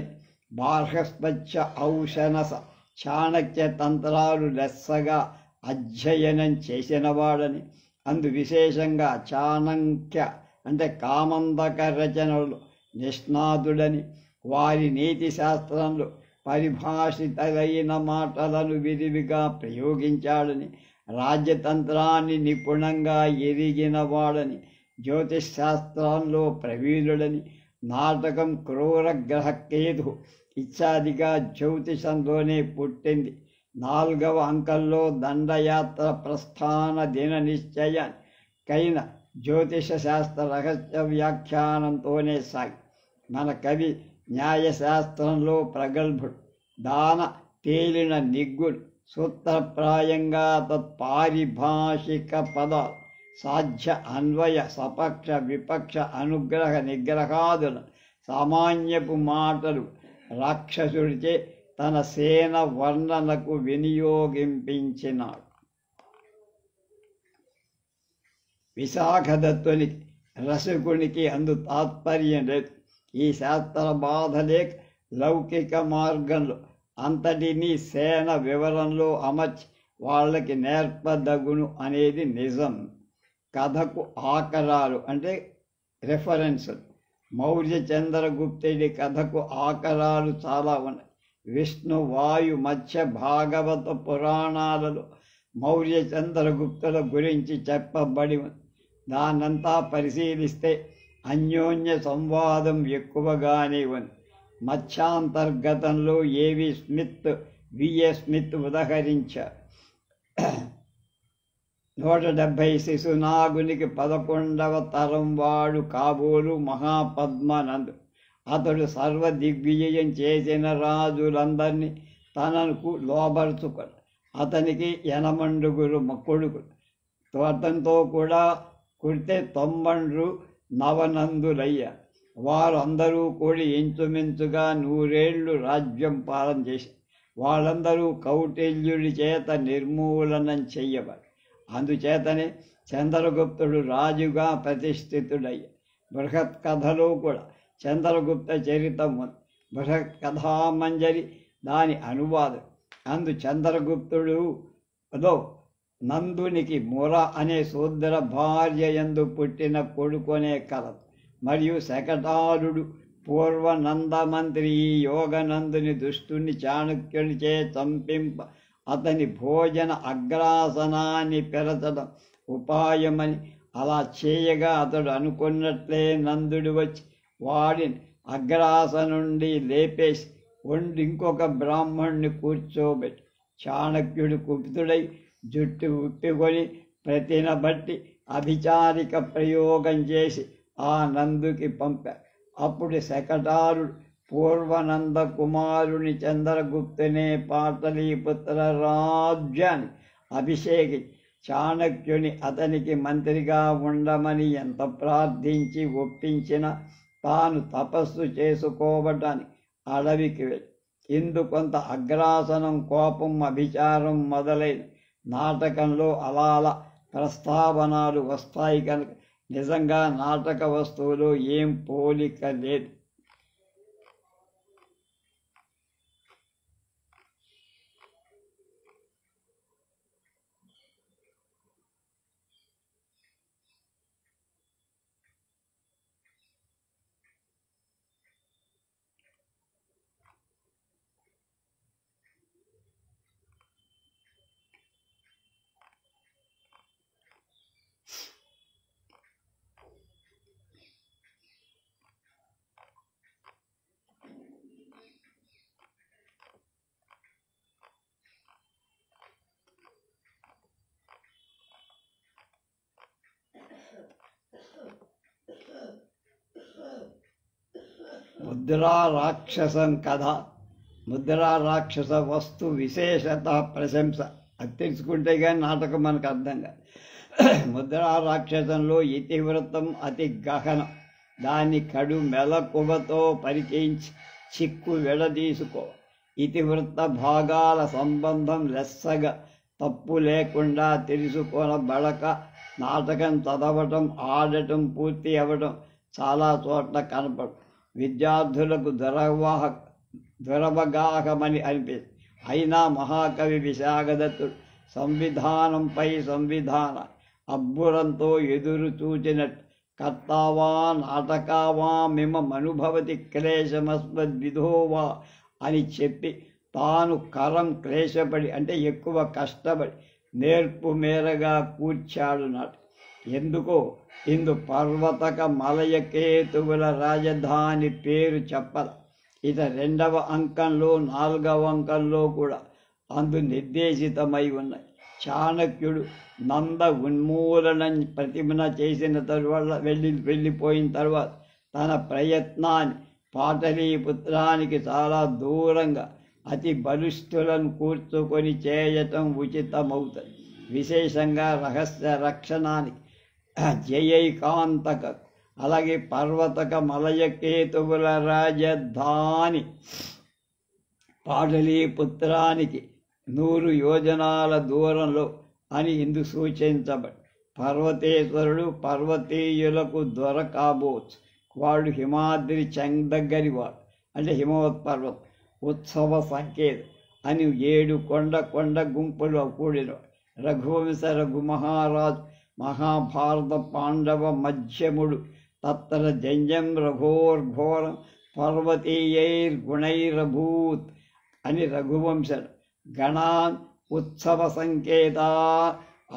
బార్హస్పత్య ఔషనస చాణక్య తంత్రాలు లెస్సగా అధ్యయనం చేసినవాడని, అందు విశేషంగా చాణక్య అంటే కామందక రచనలు నిష్ణాతుడని, వారి నీతి శాస్త్రంలో పరిభాషితలైన మాటలను విరివిగా ప్రయోగించాడని, రాజ్యతంత్రాన్ని నిపుణంగా ఎరిగినవాడని, జ్యోతిష్ శాస్త్రంలో ప్రవీణుడని, నాటకం క్రూరగ్రహ కేతు ఇత్యాదిగా జ్యోతిషంలోనే పుట్టింది. 4వ అంకంలో దండయాత్ర ప్రస్థాన దిన నిశ్చయానికైన జ్యోతిష శాస్త్ర రహస్య వ్యాఖ్యానంతోనే సాగి మన కవి న్యాయశాస్త్రంలో ప్రగల్భుడు, దాన తేలిన నిగ్గుడు, సూత్రప్రాయంగా తత్పారిభాషిక పదాలు సాధ్య అన్వయ సపక్ష విపక్ష అనుగ్రహ నిగ్రహాదుల సామాన్యపు మాటలు రాక్షసుడిచే తన సేన వర్ణనకు వినియోగింపించినాడు. విశాఖదత్తునికి రసికునికి అందు తాత్పర్యం లేదు. ఈ శాస్త్ర బాధలేక లౌకిక మార్గంలో అంతటినీ సేన వివరంలో అమర్చి వాళ్ళకి నేర్పదగును అనేది నిజం. కథకు ఆకరాలు అంటే రెఫరెన్సులు. మౌర్య చంద్రగుప్తుడి కథకు ఆకరాలు చాలా ఉన్నాయి. విష్ణు వాయు మత్స్య భాగవత పురాణాలలో మౌర్య చంద్రగుప్తుల గురించి చెప్పబడి ఉంది. దాన్నంతా పరిశీలిస్తే అన్యోన్య సంవాదం ఎక్కువగానే ఉంది. మత్స్యాంతర్గతంలో ఏవి స్మిత్ విఏ స్మిత్ ఉదహరించారు. 170 శిశునాగునికి 11వ తరం వాడు కాబోలు మహాపద్మనందు. అతడు సర్వదిగ్విజయం చేసిన రాజులందరినీ తనకు లోబరుచుకొని అతనికి 80 కొడుకులు, అతనితో కూడా కుడితే 90 నవనందులయ్యారు. వారందరూ కూడి ఇంచుమించుగా 100 ఏళ్ళు రాజ్యం పాలన చేసి వాళ్ళందరూ కౌటిల్యుడి చేత నిర్మూలనం చెయ్యబడి, అందుచేతనే చంద్రగుప్తుడు రాజుగా ప్రతిష్ఠితుడయ్యాడు. బృహత్ కథలో కూడా చంద్రగుప్త చరితం ఉంది. బృహత్ కథామంజరి దాని అనువాదం. అందు చంద్రగుప్తుడులో నందునికి ముర అనే శూద్ర భార్య యందు పుట్టిన కొడుకునే కలదు. మరియు శకటాలుడు పూర్వ నందమంత్రి ఈ యోగనందుని దుష్టుని చాణక్యునిచే చంపింప అతని భోజన అగ్రాసనాన్ని పెరచడం ఉపాయమని, అలా చేయగా అతడు అనుకున్నట్లే నందుడు వచ్చి వాడిని అగ్రాసనుండి లేపేసి ఇంకొక బ్రాహ్మణ్ణి కూర్చోబెట్టి చాణక్యుడు కుపితుడై జుట్టు ఉప్పుకొని ప్రతిన బట్టి అభిచారిక ప్రయోగం చేసి ఆ నందుకి పంపారు. అప్పుడు శకటారుడు పూర్వనంద కుమారుని చంద్రగుప్తునే పాటలీపుత్ర రాజ్యాన్ని అభిషేకించి చాణక్యుని అతనికి మంత్రిగా ఉండమని ఎంత ప్రార్థించి ఒప్పించినా తాను తపస్సు చేసుకోవటానికి అడవికి వెళ్ళి ఇందుకొంత అగ్రాసనం, కోపం, అభిచారం మొదలైన నాటకంలో అలా ప్రస్తావనలు వస్తాయి కనుక నిజంగా నాటక వస్తువులో ఏం పోలిక లేదు. ముద్రా రాక్షసం కథ. ముద్రా రాక్షస వస్తు విశేషత ప్రశంస. అది తెలుసుకుంటే కానీ నాటకం మనకు అర్థం కాదు. ముద్రా రాక్షసంలో ఇతివృత్తం అతి గహనం. దాన్ని కడు మెలకువతో పరిచయించి చిక్కు విడదీసుకో. ఇతివృత్త భాగాల సంబంధం లెస్సగా తప్పు లేకుండా తెలుసుకోనబడక నాటకం చదవటం, ఆడటం పూర్తి అవ్వటం చాలా చోట్ల కనపడు. విద్యార్థులకు దురవగాహమని అనిపిస్తుంది. అయినా మహాకవి విశాఖదత్తుడు సంవిధానంపై సంవిధాన అబ్బురంతో ఎదురు చూచినట్టు కర్తావా నాటకావా మిమమనుభవతి క్లేశమస్మద్విధోవా అని చెప్పి తాను కరం క్లేశపడి అంటే ఎక్కువ కష్టపడి నేర్పు మేరగా కూర్చాడు నాటి. ఎందుకో ఇందు పర్వతక మలయకేతువుల రాజధాని పేరు చెప్పల. ఇత 2వ అంకంలో 4వ అంకంలో కూడా అందు నిర్దేశితమై ఉన్నాయి. చాణక్యుడు నంద ఉన్మూలనం ప్రతిమన చేసిన తరువాత వెళ్ళిపోయిన తర్వాత తన ప్రయత్నాన్ని పాటలీపుత్రానికి చాలా దూరంగా అతి బలిష్ఠులను కూర్చుకొని చేయటం ఉచితమవుతుంది. విశేషంగా రహస్య రక్షణానికి జయైకాంతక అలాగే పర్వతక మలయకేతువుల రాజధాని పాటలీపుత్రానికి 100 యోజనాల దూరంలో అని ఇందు సూచించబడి పర్వతేశ్వరుడు పర్వతీయులకు దొరకబోచ్చు. వాడు హిమాద్రి దగ్గరి వాడు అంటే హిమవత్ పర్వతం ఉత్సవ సంకేతం అని 7 కొండ గుంపులో కూడిన రఘువంశ రఘు మహారాజు మహాభారత పాండవ మధ్యముడు. తత్ర జంజం రఘోర్ఘోరం పర్వతీయైర్గుణైరభూత్ అని రఘువంశుడు గణాన్ ఉత్సవ సంకేత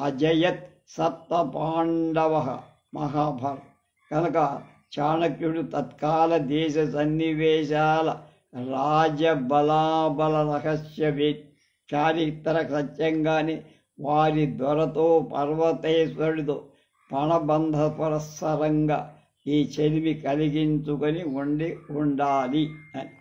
అజయత్ సప్త పాండవ మహాభారత. కనుక చాణక్యుడు తత్కాల దేశ సన్నివేశాల రాజబలాబల రహస్యవేత్త. చారిత్ర సత్యంగానే వారి దొరతో పర్వతేశ్వరుడితో పణబంధ పురస్సరంగా ఈ చెలిమి కలిగించుకొని ఉండాలి అని.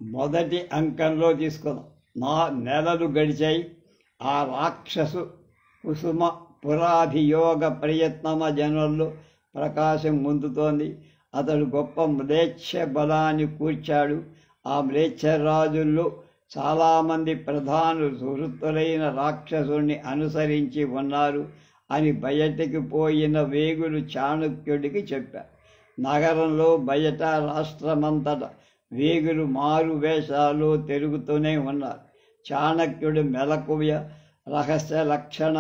మొదటి అంకంలో తీసుకుందాం. నెలలు గడిచాయి. ఆ రాక్షసు కుసుమ పురాభియోగ ప్రయత్నమ జనుల్లో ప్రకాశం ముందుతోంది. అతడు గొప్ప మ్లేచ్ఛ బలాన్ని కూర్చాడు. ఆ మ్లేచ్ఛరాజుల్లో చాలామంది ప్రధానులు సుహృత్తులైన రాక్షసుని అనుసరించి ఉన్నారు అని బయటికి పోయిన వేగులు చాణక్యుడికి చెప్పారు. నగరంలో బయట రాష్ట్రమంతటా వేగులు మారు వేషాలు తిరుగుతూనే ఉన్నారు. చాణక్యుడు మెలకువ రహస్య రక్షణ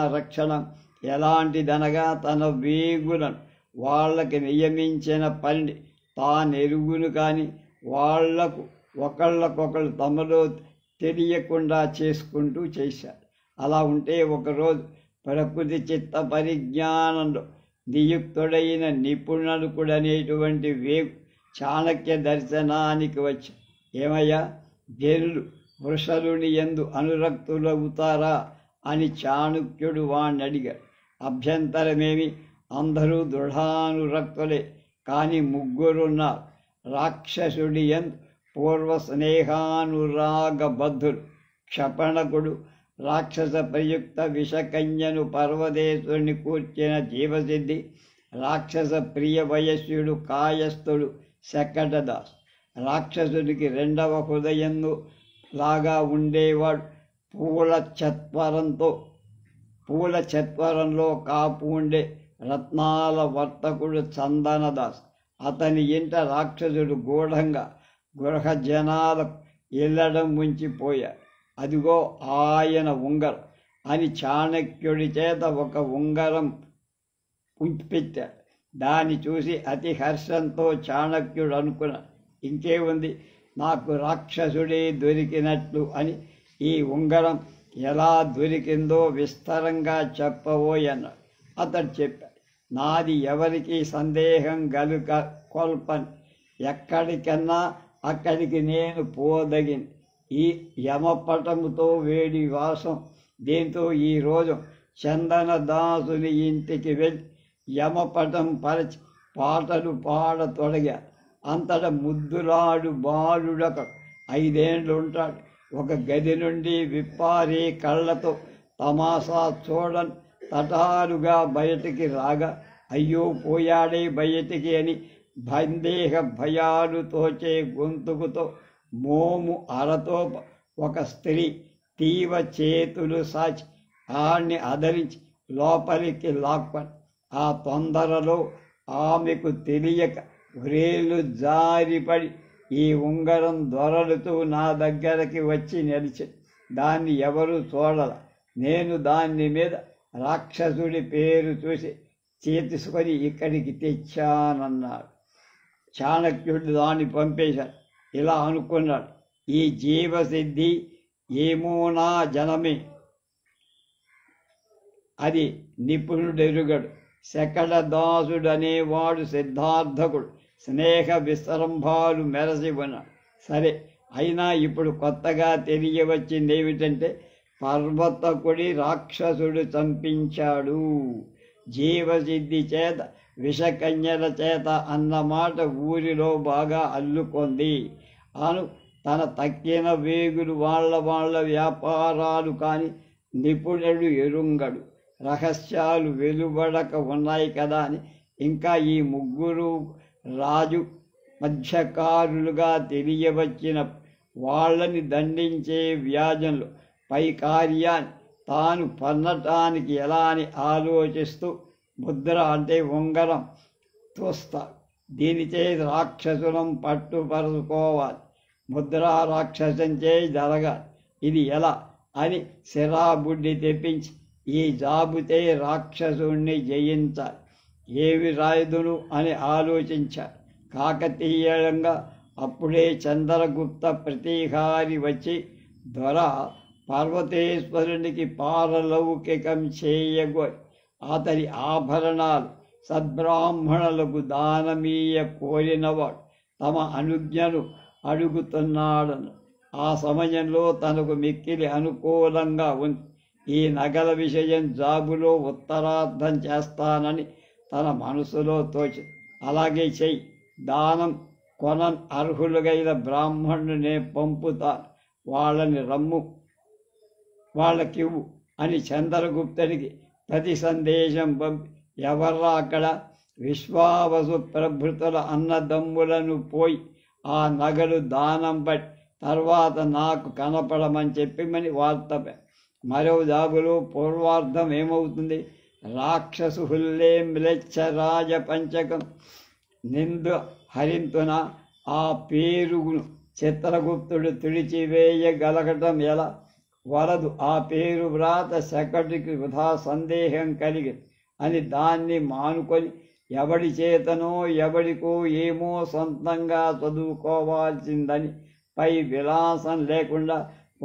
ఎలాంటిదనగా తన వేగులను వాళ్ళకి నియమించిన పని తానెరుగును కానీ వాళ్లకు ఒకళ్ళకొకళ్ళు తమలో తెలియకుండా చేసుకుంటూ చేశారు. అలా ఉంటే ఒకరోజు ప్రకృతి చిత్త పరిజ్ఞానంలో నియుక్తుడైన నిపుణుడనేటువంటి వేగు చాణక్య దర్శనానికి వచ్చి, ఏమయ్యా, జనులు వృషలుని యందు అనురక్తులవుతారా అని చాణక్యుడు వాణ్ణి అడిగాడు. అభ్యంతరమేమి, అందరూ దృఢానురక్తులే, కానీ ముగ్గురున్నారు. రాక్షసుడి యందు పూర్వ స్నేహానురాగబద్ధుడు క్షపణకుడు, రాక్షస ప్రయుక్త విషకన్యను పర్వదేశుని కూర్చిన జీవసిద్ధి, రాక్షస ప్రియ వయస్సుడు కాయస్థుడు శకటదాస్. రాక్షసుడికి రెండవ హృదయంలో లాగా ఉండేవాడు పూల చత్వరంలో కాపు ఉండే రత్నాల వర్తకుడు చందనదాస్. అతని ఇంట రాక్షసుడు గూఢంగా గృహ జనాలకు ఇల్లడం ఉంచిపోయాడు. అదిగో ఆయన ఉంగరం అని చాణక్యుడి చేత ఒక ఉంగరం పెట్టాడు. దాన్ని చూసి అతి హర్షంతో చాణక్యుడు అనుకున్నాడు, ఇంకే ఉంది, నాకు రాక్షసుడే దొరికినట్లు అని. ఈ ఉంగరం ఎలా దొరికిందో విస్తారంగా చెప్పబోయన్నాడు. అతడు చెప్పాడు, నాది ఎవరికి సందేహం కొల్పని, ఎక్కడికన్నా అక్కడికి నేను పోదగిన ఈ యమపటముతో వేడి వాసం. దీంతో ఈరోజు చందనదాసుని ఇంటికి వెళ్ళి యమపటం పరచి పాటలు పాడతొడగారు. అంతటా ముద్దులాడు బాలుడొక 5 ఏళ్ళు ఉంటాడు. ఒక గది నుండి విప్పారి కళ్ళతో తమాషా చూడని తటారుగా బయటికి రాగా, అయ్యో పోయాడే బయటికి అని సందేహ భయాలు తోచే గొంతుకుతో మోము అరతో ఒక స్త్రీ తీవ చేతులు సాచి ఆడిని అదరించి లోపలికి లాక్కొని, ఆ తొందరలో ఆమెకు తెలియక వ్రేలు జారిపడి ఈ ఉంగరం దొరలుతూ నా దగ్గరికి వచ్చి నిలిచి, దాన్ని ఎవరూ చూడల. నేను దాని మీద రాక్షసుడి పేరు చూసి తీసుకొని ఇక్కడికి తెచ్చానన్నాడు. చాణక్యుడు దాన్ని పంపేశాడు. ఇలా అనుకున్నాడు, ఈ జీవసిద్ధి ఏమో నా జనమే, అది నిపుణుడెరుగడు. శకటదాసుడు అనేవాడు సిద్ధార్థకుడు, స్నేహ విశ్రంభాలు మెరసి ఉన్నాడు. సరే, అయినా ఇప్పుడు కొత్తగా తెలియవచ్చింది ఏమిటంటే, పర్వతకుడి రాక్షసుడు చంపించాడు. జీవసిద్ధి చేత విషకన్యల చేత అన్నమాట ఊరిలో బాగా అల్లుకొంది. తన తక్కిన వేగులు వాళ్ళ వ్యాపారాలు కాని నిపుణుడు ఎరుంగడు. రహస్యాలు వెలువడక ఉన్నాయి కదా అని ఇంకా ఈ ముగ్గురు రాజు మధ్యకారులుగా తెలియవచ్చిన వాళ్ళని దండించే వ్యాజంలో పై కార్యాన్ని తాను పన్నటానికి ఎలా అని ఆలోచిస్తూ ముద్ర అంటే ఉంగరం చూస్తారు. దీనిచే రాక్షసులం పట్టుపరుచుకోవాలి, ముద్రా రాక్షసంచే జరగాలి. ఇది ఎలా అని శరాబుడ్డి తెప్పించి ఈ జాబుతే రాక్షసుణ్ణి జయించాలి. ఏవి రాయుదును అని ఆలోచించారు. కాకతీయంగా అప్పుడే చంద్రగుప్త ప్రతీహారి వచ్చి, దొర పర్వతేశ్వరునికి పారలౌకికం చేయగోరి అతని ఆభరణాలు సద్బ్రాహ్మణులకు దానమీయ కోరినవాడు తమ అనుజ్ఞను అడుగుతున్నాడను. ఆ సమయంలో తనకు మిక్కిలి అనుకూలంగా ఉంది. ఈ నగల విషయం జాబులో ఉత్తరార్థం చేస్తానని తన మనసులో తోచి, అలాగే చెయ్యి, దానం కొనన్ అర్హులుగైన బ్రాహ్మణునే పంపుతాను, వాళ్ళని రమ్ము, వాళ్ళకివ్వు అని చంద్రగుప్తుడికి ప్రతి సందేశం పంపి, ఎవర్రా అక్కడ, విశ్వావసు ప్రభృతుల అన్నదమ్ములను పోయి ఆ నగలు దానం బట్టి తర్వాత నాకు కనపడమని చెప్పమని వార్త. మరో జాబులో పూర్వార్ధం ఏమవుతుంది? రాక్షసు హుల్లే మ్లేచ్ఛ రాజ పంచకం నిందు హరింతున ఆ పేరుగును చిత్రగుప్తుడు తుడిచివేయగలగటం ఎలా? వలదు ఆ పేరు వ్రాత శకటికి వృధా సందేహం కలిగి అని దాన్ని మానుకొని ఎవడి చేతనో ఎవడికో ఏమో సొంతంగా చదువుకోవాల్సిందని పై విలాసం లేకుండా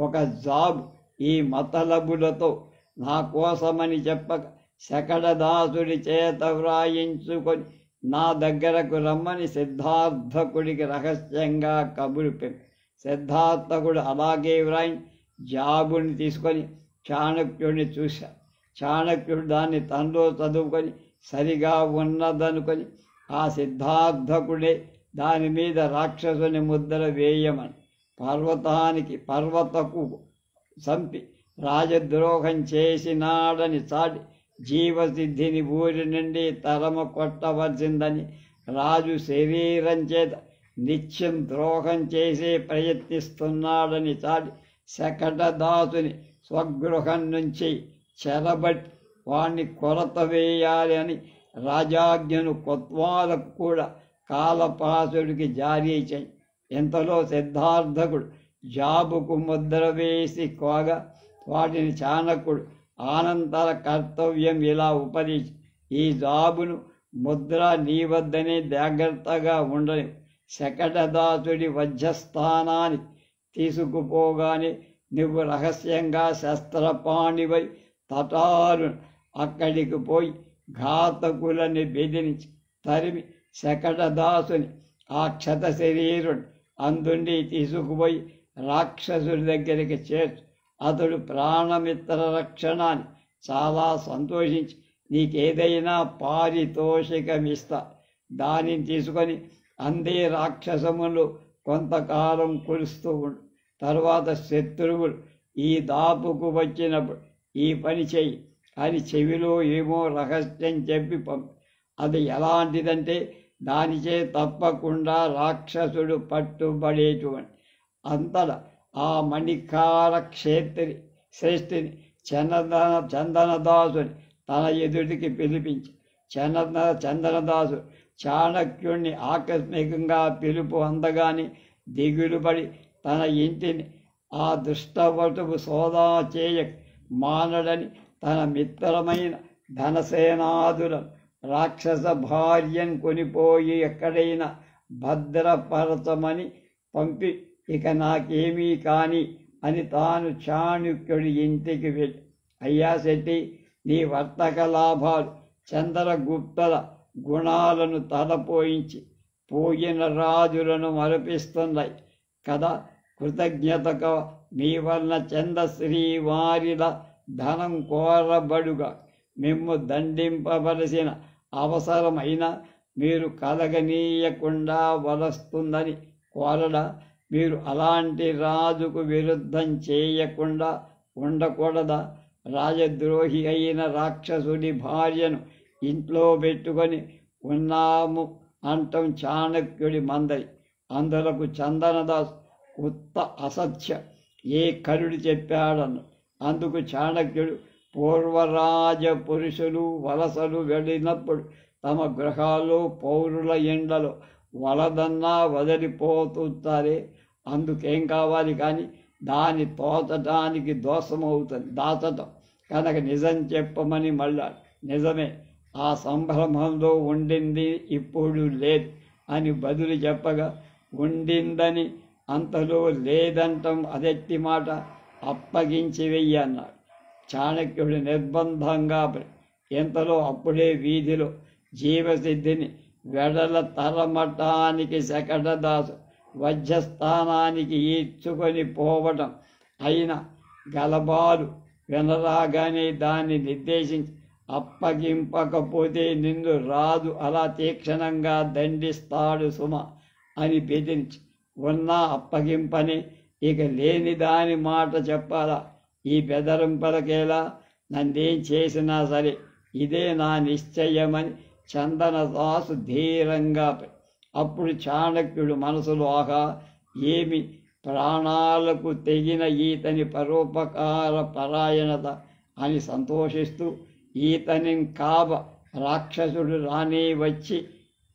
ఒక జాబు ఈ మతలబులతో నా కోసమని చెప్పక శకటదాసుడి చేత వ్రాయించుకొని నా దగ్గరకు రమ్మని సిద్ధార్థకుడికి రహస్యంగా కబురు సిద్ధార్థకుడు అలాగే వ్రాయి జాబుని తీసుకొని చాణక్యుడిని చూశాడు. చాణక్యుడు దాన్ని తనలో చదువుకొని సరిగా ఉన్నదనుకొని ఆ సిద్ధార్థకుడే దాని మీద రాక్షసుని ముద్ర వేయమని పర్వతకు చంపి రాజద్రోహం చేసినాడని చాటి జీవసిద్ధిని ఊరి నుండి తరమ కొట్టవలసిందని రాజు శరీరం చేత నిత్యం ద్రోహం చేసే ప్రయత్నిస్తున్నాడని చాటి శకటదాసుని స్వగృహం నుంచి చెరబట్టి వాణ్ణి కొరత వేయాలి అని రాజాజ్ఞను కొత్వాలకు కూడా కాలపాసుడికి జారీ చేయి. ఇంతలో సిద్ధార్థకుడు జాబుకు ముద్ర వేసి కోగా వాటిని చాణక్యుడు ఆనంతర కర్తవ్యం ఇలా ఉపదేశి ఈ జాబును ముద్ర నీ వద్దనే జాగ్రత్తగా ఉండని శకటదాసుడి వజ్రస్థానానికి తీసుకుపోగానే నువ్వు రహస్యంగా శస్త్రపాణివై తటారు అక్కడికి పోయి ఘాతకులని బెదిరించి తరిమి శకటదాసుని ఆ క్షత శరీరుడు అందుండి తీసుకుపోయి రాక్షసుడి దగ్గరికి చేర్చు. అతడు ప్రాణమిత్ర రక్షణాన్ని చాలా సంతోషించి నీకేదైనా పారితోషికమిస్తా దానిని తీసుకొని అందే రాక్షసములు కొంతకాలం కురుస్తూ ఉండు. తర్వాత శత్రువులు ఈ దాపుకు వచ్చినప్పుడు ఈ పని చెయ్యి అని చెవిలో ఏమో రహస్యం చెప్పి పంపి. అది ఎలాంటిదంటే దానిచే తప్పకుండా రాక్షసుడు పట్టుబడేటువంటి. అంతటా ఆ మణికార శ్రేష్ఠిని చందనదాసుని తన ఎదుటికి పిలిపించి చందనదాసు చాణక్యుణ్ణి ఆకస్మికంగా పిలుపు అందగానే దిగులుపడి తన ఇంటిని ఆ దుష్టవటువు సోదా చేయ మానడని తన మిత్రమైన ధనసేనాదులను రాక్షస భార్యను కొనిపోయి ఎక్కడైనా భద్రపరచమని పంపి ఇక నాకేమీ కాని అని తాను చాణక్యుడి ఇంటికి వెళ్ళి అయ్యా శెట్టి నీ వర్తక లాభాలు చంద్రగుప్తుల గుణాలను తలపోయించి పోయిన రాజులను మరపిస్తున్నాయి కదా. కృతజ్ఞతగా మీ వలన చంద్రశ్రీ వారిల ధనం కోరబడుగా మిమ్ము దండింపవలసిన అవసరమైన మీరు కలగనీయకుండా వలస్తుందని కోరడా? మీరు అలాంటి రాజుకు విరుద్ధం చేయకుండా ఉండకూడదా? రాజద్రోహి అయిన రాక్షసుడి భార్యను ఇంట్లో పెట్టుకొని ఉన్నాము అంటం చాణక్యుడి మందరి. అందులకు చందనదాస్ ఉత్త అసత్య ఏ కరుడు చెప్పాడను. అందుకు చాణక్యుడు పూర్వరాజ పురుషులు వలసలు వెళ్ళినప్పుడు తమ గృహాల్లో పౌరుల ఎండలో వలదన్నా వదిలిపోతుంటారే, అందుకేం కావాలి కానీ దాన్ని తోచటానికి దోషమవుతుంది దాచటం కనుక నిజం చెప్పమని మళ్ళాడు. నిజమే, ఆ సంభ్రమంలో ఉండింది ఇప్పుడు లేదు అని బదులు చెప్పగా ఉండిందని అంతలో లేదంటం అదెట్టి మాట, అప్పగించి వెయ్యి అన్నాడు. చాణక్యుడు నిర్బంధంగా ఎంతలో అప్పుడే వీధిలో జీవసిద్ధిని వెడల తరమటానికి శకటదాసు వజ్రస్థానానికి ఈడ్చుకొని పోవటం అయిన గలబాలు వినరాగానే దాన్ని నిర్దేశించి అప్పగింపకపోతే నిన్ను రాజు అలా తీక్షణంగా దండిస్తాడు సుమ అని బెదిరించి ఉన్నా అప్పగింపని ఇక లేని దాని మాట చెప్పాలా? ఈ బెదరింపలకేలా నన్నేం చేసినా సరే ఇదే నా నిశ్చయమని చందనదాసు ధీరంగా. అప్పుడు చాణక్యుడు మనసులో ఆహా ఏమి ప్రాణాలకు తెగిన ఈతని పరోపకార పరాయణత అని సంతోషిస్తూ ఈతని కాబ రాక్షసుడు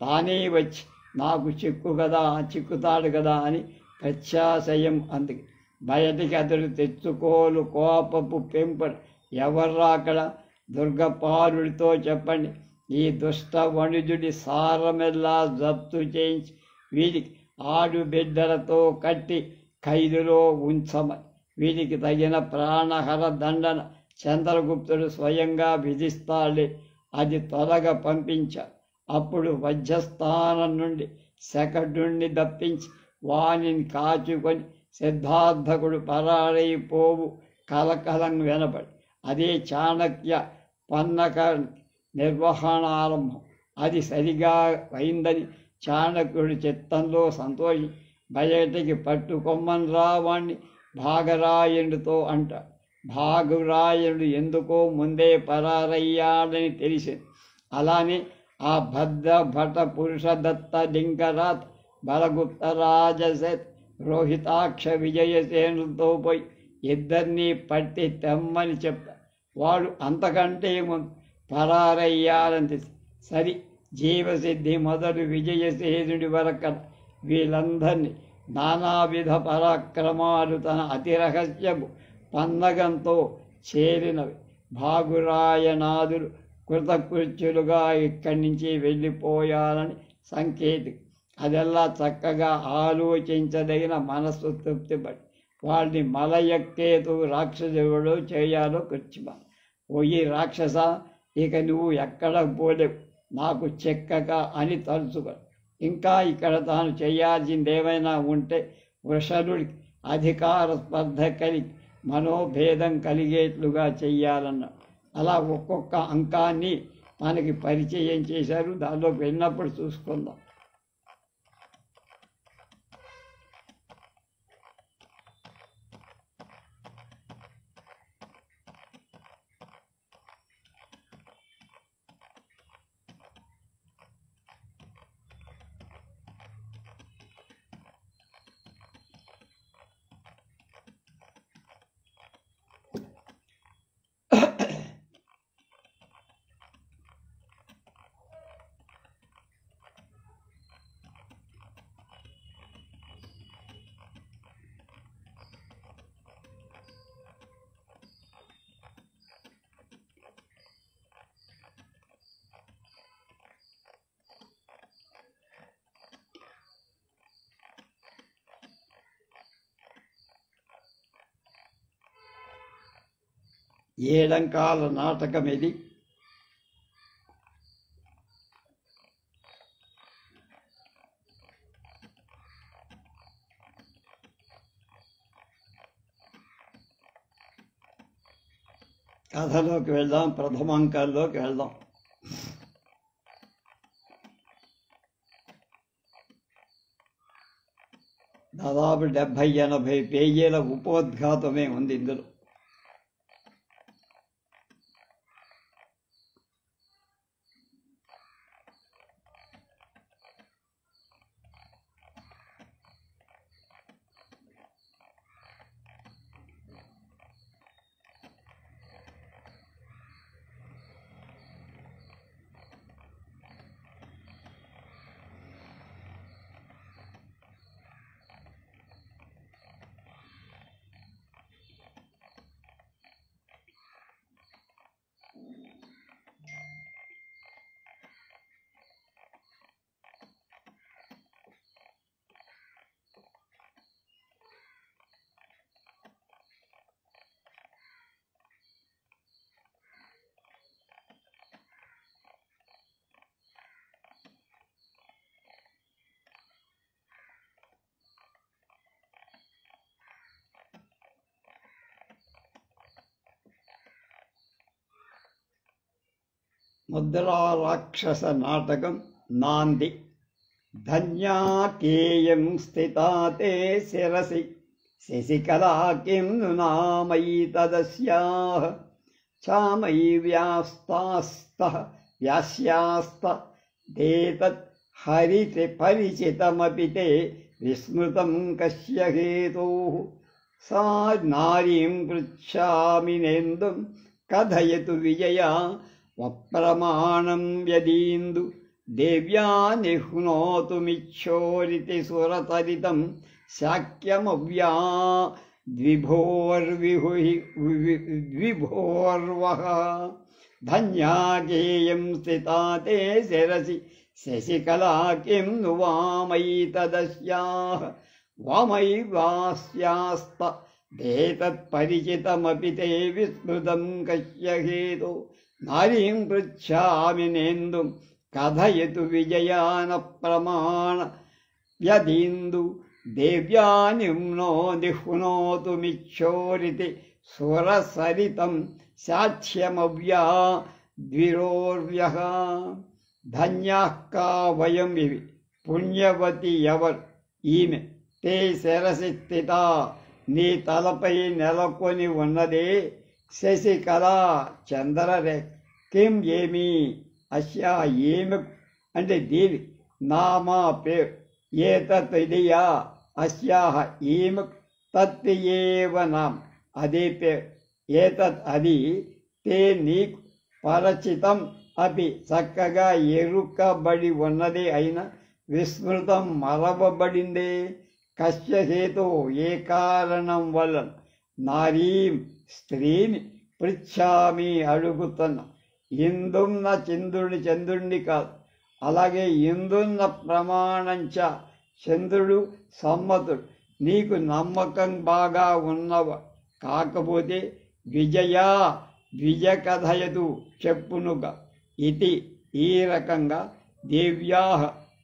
తానే వచ్చి నాకు చిక్కుతాడు కదా అని ప్రత్యాశయం అందుకు బయటికి అతడు తెచ్చుకోలు కోపపు పెంపడు ఎవర్రా అక్కడ దుర్గపాలుడితో చెప్పండి ఈ దుష్ట వణుజుడి సారమెల్లా జప్తు చేయించి వీడికి ఆడు బిడ్డలతో కట్టి ఖైదులో ఉంచమని వీడికి తగిన ప్రాణహర దండన చంద్రగుప్తుడు స్వయంగా విధిస్తాడే అది త్వరగా పంపించాడు. అప్పుడు వజ్రస్థానం నుండి శకటుణ్ణి దప్పించి వానిని కాచుకొని సిద్ధార్థకుడు పరారైపోవు కలకలం వినపడి అదే చాణక్య పన్నక నిర్వహణారంభం. అది సరిగా అయిందని చాణక్యుడి చిత్తంలో సంతోషి బయటికి పట్టుకొమ్మని రావాణ్ణి భాగరాయణుడితో అంటాడు. భాగరాయణుడు ఎందుకో ముందే పరారయ్యాడని తెలిసింది. అలానే ఆ భద్రభట పురుషదత్త లింగరాత్ బలగుప్త రాజశేత్ రోహితాక్ష విజయసేనులతో పోయి ఇద్దరినీ పట్టి తెమ్మని చెప్పారు. వాడు అంతకంటే ముందు పరారయ్యాలని సరి జీవసిద్ధి మొదలు విజయసేనుడి వరకల వీళ్ళందరినీ నానావిధ పరాక్రమాలు తన అతిరహస్యపు పన్నగంతో చేరినవి. భాగురాయనాథులు కృతకృత్యులుగా ఇక్కడి నుంచి వెళ్ళిపోయాలని సంకేతం. అదెల్లా చక్కగా ఆలోచించదగిన మనస్సు తృప్తిపడి వాడిని మలయక్కేతు రాక్షసుడు చేయాలో కూర్చుమా. ఓయి రాక్షస, ఇక నువ్వు ఎక్కడ పోలేవు, నాకు చెక్కక అని తలుచుకో. ఇంకా ఇక్కడ తాను చేయాల్సిందేమైనా ఉంటే వృషణుడికి అధికార స్పర్ధ కలిగి మనోభేదం కలిగేట్లుగా చెయ్యాలన్నాడు. అలా ఒక్కొక్క అంకాన్ని మనకి పరిచయం చేశారు. దానిలోకి వెళ్ళినప్పుడు చూసుకుందాం. ఏడంకాల నాటకం ఇది. కథలోకి వెళ్దాం. ప్రథమాంకాల్లోకి వెళ్దాం. దాదాపు 70-80 పేజీల ఉపోద్ఘాతమే ఉంది ఇందులో. ముద్రా రాక్షస నాటకం నాంది. ధన్యాకేయం స్థితా తే శిరసి శశికళా కిం ను నామయీ తదస్యాః చామయీ వ్యాస్యాస్త దేతత్ హరితి పరిచితమపి తే విస్మృతం కస్య హేతోః సా నారీం పృచ్ఛామి నేందుం కథయతు విజయా వప్రమాణం యదీందు దేవ్యా నిహ్నోతుమిచ్చోరితి సురతరితం శాక్యమవ్యా ద్విభోర్వః ధన్యాకేయం స్థితా తే శిరసి శశికళా కిం ను వామైతదస్యాః వామైవాస్యాస్తదేతత్పరిచితమపి తే విస్మృతం కస్య హేతో నారీం పృచ్ఛామి నేందుం కథయతు విజయాన ప్రమాణ యదీందు దేవ్యా నిహ్నోతుమిచ్చోరితి సురసరితం సాక్ష్యమవ్యా ద్విరోర్వ్యః ధన్యాః కా వయం ఇవి పుణ్యవతి ఎవరు ఈమె తే శిరసి స్థితా నీ తలపై నెలకొని ఉన్నదే శశికళ చంద్రరేఖ కిం ఏమి అస్యా ఏమి అంటే దీని నామా పేరు ఏతత్ ఇదియా అస్యాహ ఈమె తత్ ఏవ నామ అదే పేరు ఏతత్ అది తే నీకు పరిచితం అపి చక్కగా ఎరుకబడి ఉన్నదే అయినా విస్మృతం మరవబడిందే కస్య హేతో ఏ కారణం వల్ల నారీం స్త్రీని పృచ్ఛామి అడుగుతున్నా ఇందున్న చంద్రుడిని కాదు అలాగే ఇందున్న ప్రమాణంచ చంద్రుడు సమ్మతుడు నీకు నమ్మకం బాగా ఉన్నవ కాకపోతే విజయ కథయదు చెప్పునుగా ఇది ఈ రకంగా దేవ్యా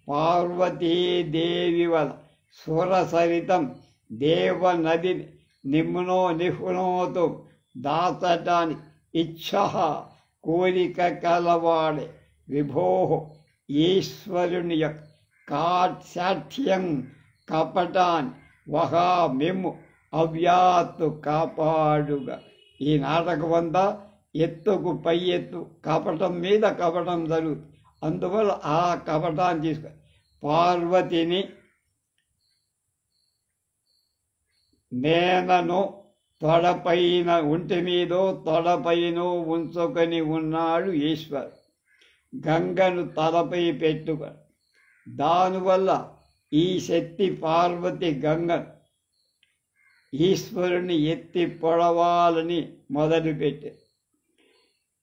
పార్వతీదేవి వల సురసరితం దేవనది నిహ్నోతు దాచటానికి ఇచ్ఛ కోరిక కలవాడే విభో ఈశ్వరుని యొక్క కాఠ్యం కపటాన్ని వహా మేము అవ్యాత్తు కాపాడుగా. ఈ నాటకం అంతా ఎత్తుకు పై ఎత్తు కపటం మీద కపటం జరుగుతుంది. అందువల్ల ఆ కపటాన్ని తీసుకు పార్వతిని నేనను తొడపైన ఒంటి మీదో తొడపైనో ఉంచుకొని ఉన్నాడు ఈశ్వరు. గంగను తలపై పెట్టుక దానివల్ల ఈ శక్తి పార్వతి గంగను ఈశ్వరుని ఎత్తి పొడవాలని మొదలుపెట్టారు.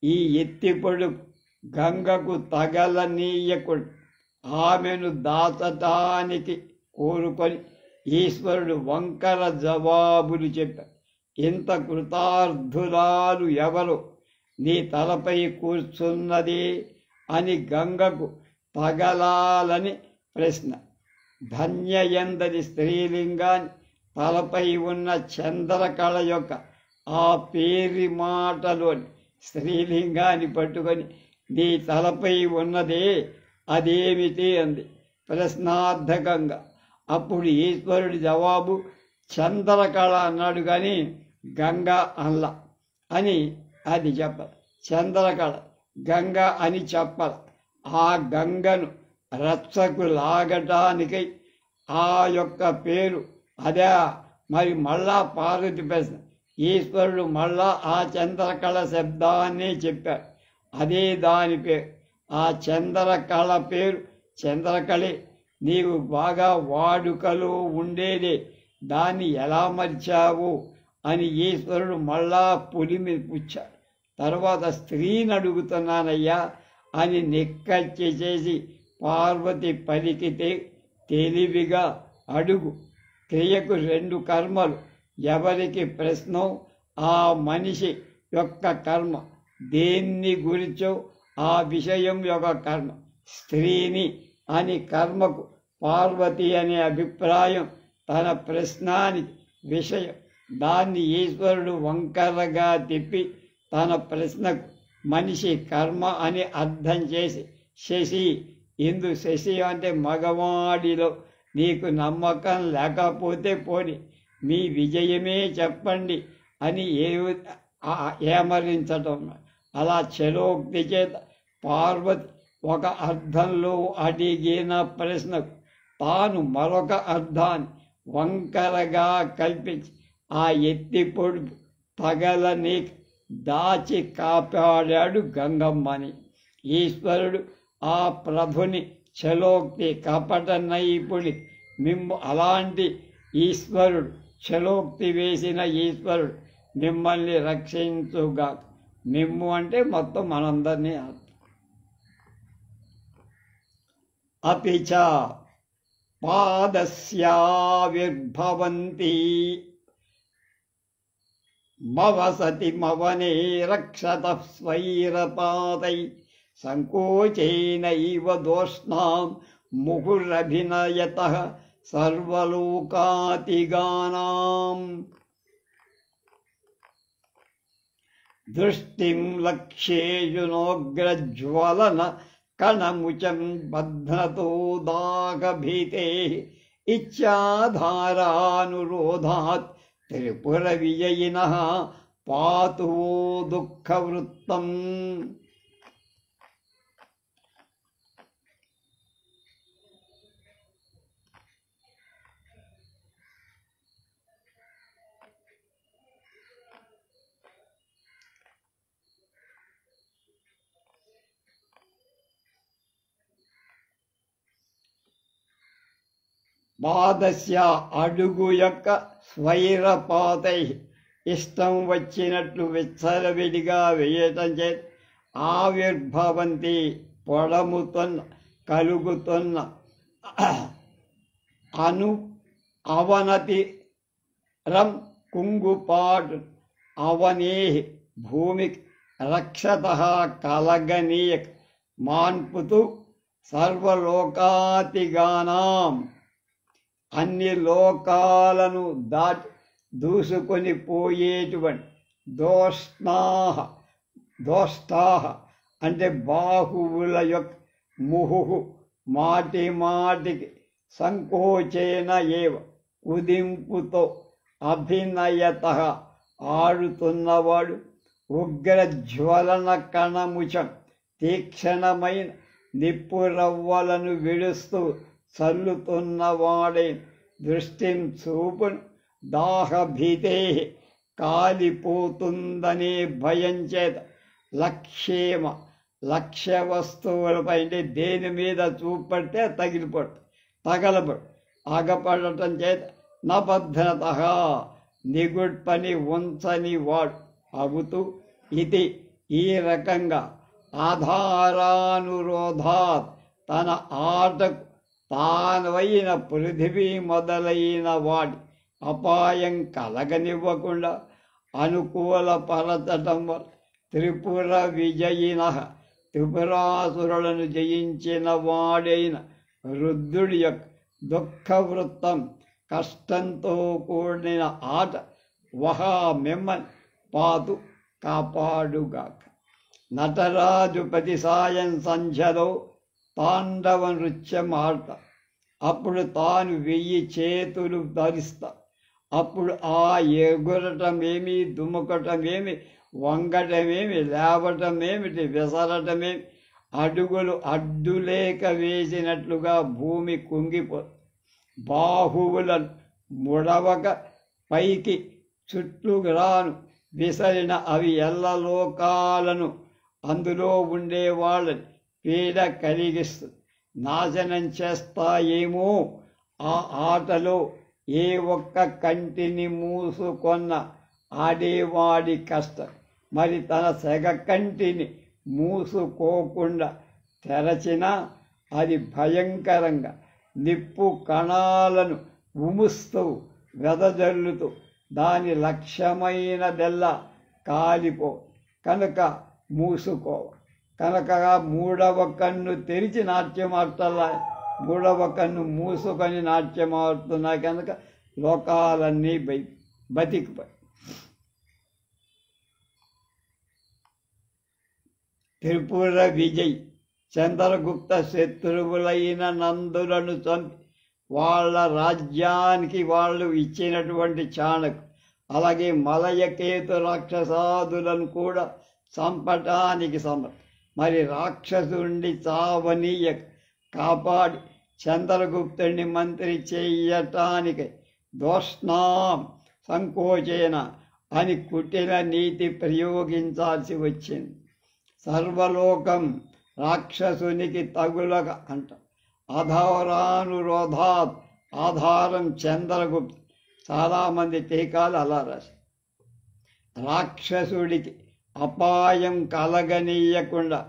ఈ ఎత్తిపొడు గంగకు తగలనీయకుండా ఆమెను దాచటానికి కోరుకొని ఈశ్వరుడు వంకర జవాబులు చెప్పారు. ఇంత కృతార్థురాలు ఎవరు నీ తలపై కూర్చున్నది అని గంగకు తగలాలని ప్రశ్న. ధన్యయందరి స్త్రీలింగాన్ని తలపై ఉన్న చంద్రకళ యొక్క ఆ పేరి మాటలోని స్త్రీలింగాన్ని పట్టుకొని నీ తలపై ఉన్నదే అదేమిటి అంది ప్రశ్నార్థకంగా. అప్పుడు ఈశ్వరుడి జవాబు చంద్రకళ అన్నాడు కానీ గంగ అల్ల అని అది చెప్పాలి. చంద్రకళ గంగ అని చెప్పాలి. ఆ గంగను రచ్చకు లాగటానికై ఆ యొక్క పేరు అదే. మరి మళ్ళా పార్వతి ప్రశ్న. ఈశ్వరుడు మళ్ళా ఆ చంద్రకళ శబ్దాన్ని చెప్పాడు. అదే దాని పేరు. ఆ చంద్రకళ పేరు చంద్రకళే. నీవు బాగా వాడుకలో ఉండేదే, దాన్ని ఎలా మర్చావు అని ఈశ్వరుడు మళ్ళా పులిమి పుచ్చాడు. తర్వాత స్త్రీని అడుగుతున్నానయ్యా అని నిక్కచ్చి చేసి పార్వతి పలికితే తెలివిగా అడుగు. క్రియకు 2 కర్మలు. ఎవరికి ప్రశ్నో ఆ మనిషి యొక్క కర్మ, దేన్ని గురించో ఆ విషయం యొక్క కర్మ. స్త్రీని అని కర్మకు పార్వతి అనే అభిప్రాయం తన ప్రశ్నానికి విషయం. దాన్ని ఈశ్వరుడు వంకరగా తిప్పి తన ప్రశ్నకు మనిషి కర్మ అని అర్థం చేసి శశి ఇందు శశి అంటే మగవాడిలో నీకు నమ్మకం లేకపోతే పోని మీ విజయమే చెప్పండి అని ఏమరించటం. అలా చలోక్తి చేత పార్వతి ఒక అర్థంలో అడిగిన ప్రశ్నకు తాను మరొక అర్థాన్ని వంకరగా కల్పించి ఆ ఎత్తి పొడుపు తగలని దాచి కాపాడాడు గంగమ్మని. ఈశ్వరుడు ఆ ప్రభుని చలోక్తి కపట నైపుణి మిమ్ము అలాంటి ఈశ్వరుడు చలోక్తి వేసిన ఈశ్వరుడు మిమ్మల్ని రక్షించుగా. మిమ్ము అంటే మొత్తం మనందరినీ. అపిచ పాదస్యావిర్భవంతి మవసతి మవనే రక్షతః స్వైరపాతై సంకోచేనైవ దోష్ణాం ముహురభినయతః సర్వలోకాతిగానాం. దృష్టిం లక్ష్యేయునోగ్రజ్వలన కణముచం బధ్నతో దాగభీతే ఇచ్ఛాధారానురోధాత్ త్రిపుర విజయినః పాతు దుఃఖవృత్తం. పాదస్య అడుగు యొక్క స్వైరపాతై ఇష్టం వచ్చినట్లు విచ్చలవిడిగా వేయటం చేత ఆవిర్భవంతి పొడముతున్న కలుగుతున్న అవనతి రం కుంగుపాటు అవనే భూమికి రక్షతః కలగనీయక మాన్పుతూ సర్వలోకాతిగానాం అన్ని లోకాలను దాటి దూసుకొని పోయేటువంటి దోష్టాహ అంటే బాహువుల యొక్క ముహు మాటి మాటికి సంకోచేన ఏవ కుదింపుతో అభినయత ఆడుతున్నవాడు ఉగ్రజ్వలన కణముచం తీక్షణమైన నిప్పురవ్వలను విడుస్తూ చల్లుతున్నవాడే దృష్టిం చూపును దాహభీతే కాలిపోతుందనే భయం చేత లక్ష్య వస్తువులపై దేని మీద చూపడితే తగలబడు ఆగపడటం చేత నబద్ధత నిగుడ్పని ఉంచని వాడు అవుతూ ఇది ఈ రకంగా ఆధారానురోధాత్ తన ఆటకు తానవైన పృథివీ మొదలైన వాడి అపాయం కలగనివ్వకుండా అనుకూలపరచటం వల్ల త్రిపుర విజయిన త్రిపురాసురులను జయించిన వాడైన రుద్రుడి యొక్క దుఃఖవృత్తం కష్టంతో కూడిన ఆట వహా మిమ్మల్ని పాతు కాపాడుగాక. నటరాజు ప్రతి సాయం సంధ్యలో తాండవ నృత్యం ఆడతా. అప్పుడు తాను 1000 చేతులు ధరిస్తా. అప్పుడు ఆ ఎగురటమేమి, దుముకటమేమి, వంగటమేమి, లేవటమేమిటి, విసరటమేమి, అడుగులు అడ్డులేక వేసినట్లుగా భూమి కుంగిపో బాహువులను ముడవక పైకి చుట్లురాను విసరిన అవి ఎల్లలోకాలను అందులో ఉండేవాళ్ళని పీడ కలిగిస్తుంది, నాశనం చేస్తాయేమో. ఆ ఆటలో ఏ ఒక్క కంటిని మూసుకొన్న ఆడేవాడి కష్టం. మరి తన సెగ కంటిని మూసుకోకుండా తెరచినా అది భయంకరంగా నిప్పు కణాలను ఉముస్తూ వెదజల్లుతూ దాని లక్ష్యమైనదెల్లా కాలిపో కనుక మూసుకో. కనుక 3వ కన్ను తెరిచి నాట్యమాడతల్లా 3వ కన్ను మూసుకొని నాట్యమాడుతున్నాయి కనుక లోకాలన్నీ బతికిపోయి. త్రిపుర విజయ్ చంద్రగుప్త శత్రువులైన నందులను చంపి వాళ్ళ రాజ్యానికి వాళ్ళు ఇచ్చినటువంటి చాణకు, అలాగే మలయకేతు రాక్షసాదులను కూడా చంపటానికి సమర్థ. మరి రాక్షసుండి చావనీయ కాపాడి చంద్రగుప్తుడిని మంత్రి చేయటానికి దోష్ణాం సంకోచేన అని కుటిల నీతి ప్రయోగించాల్సి వచ్చింది. సర్వలోకం రాక్షసునికి తగులక అంట. అధౌరానురోధాత్ ఆధారం చంద్రగుప్తు. చాలామంది టీకాలు అలా రాశారు. రాక్షసుడికి అపాయం కలగనీయకుండా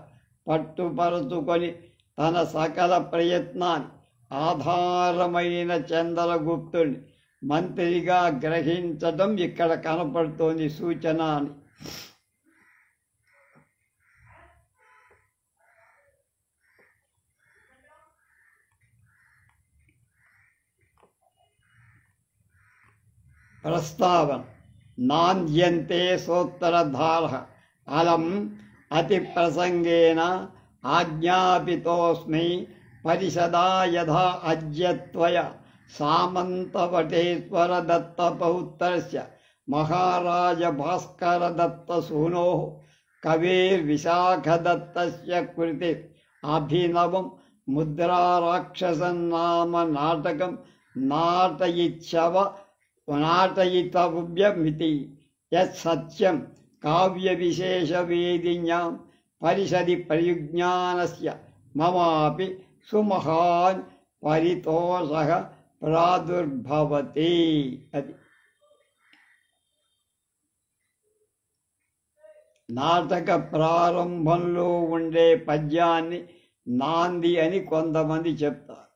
పట్టుపరుచుకొని తన సకల ప్రయత్నాన్ని ఆధారమైన చంద్రగుప్తుడిని మంత్రిగా గ్రహించడం ఇక్కడ కనపడుతోంది సూచన అని. ప్రస్తావన నాంద్యంతే సోత్తరధార అలం అతి ప్రసంగేన ఆజ్ఞాపితోస్మి పరిషదా యథా అద్యత్వయ సామంతవటేశ్వర దత్త పౌత్రస్య మహారాజ భాస్కర దత్త సూనో కవిర్విశాఖదత్తస్య కృతి అభినవం ముద్రారాక్షసన్నామ నాటకం నాటయితవ్యమితి యత్సత్యం కావ్యవిశేషవేదిన్యాం పరిషది పరిజ్ఞానస్య మమాపి సుమహాన్ పరితోషః ప్రాదుర్భవతి. అది నాటక ప్రారంభంలో ఉండే పద్యాన్ని నాంది అని కొంతమంది చెప్తారు.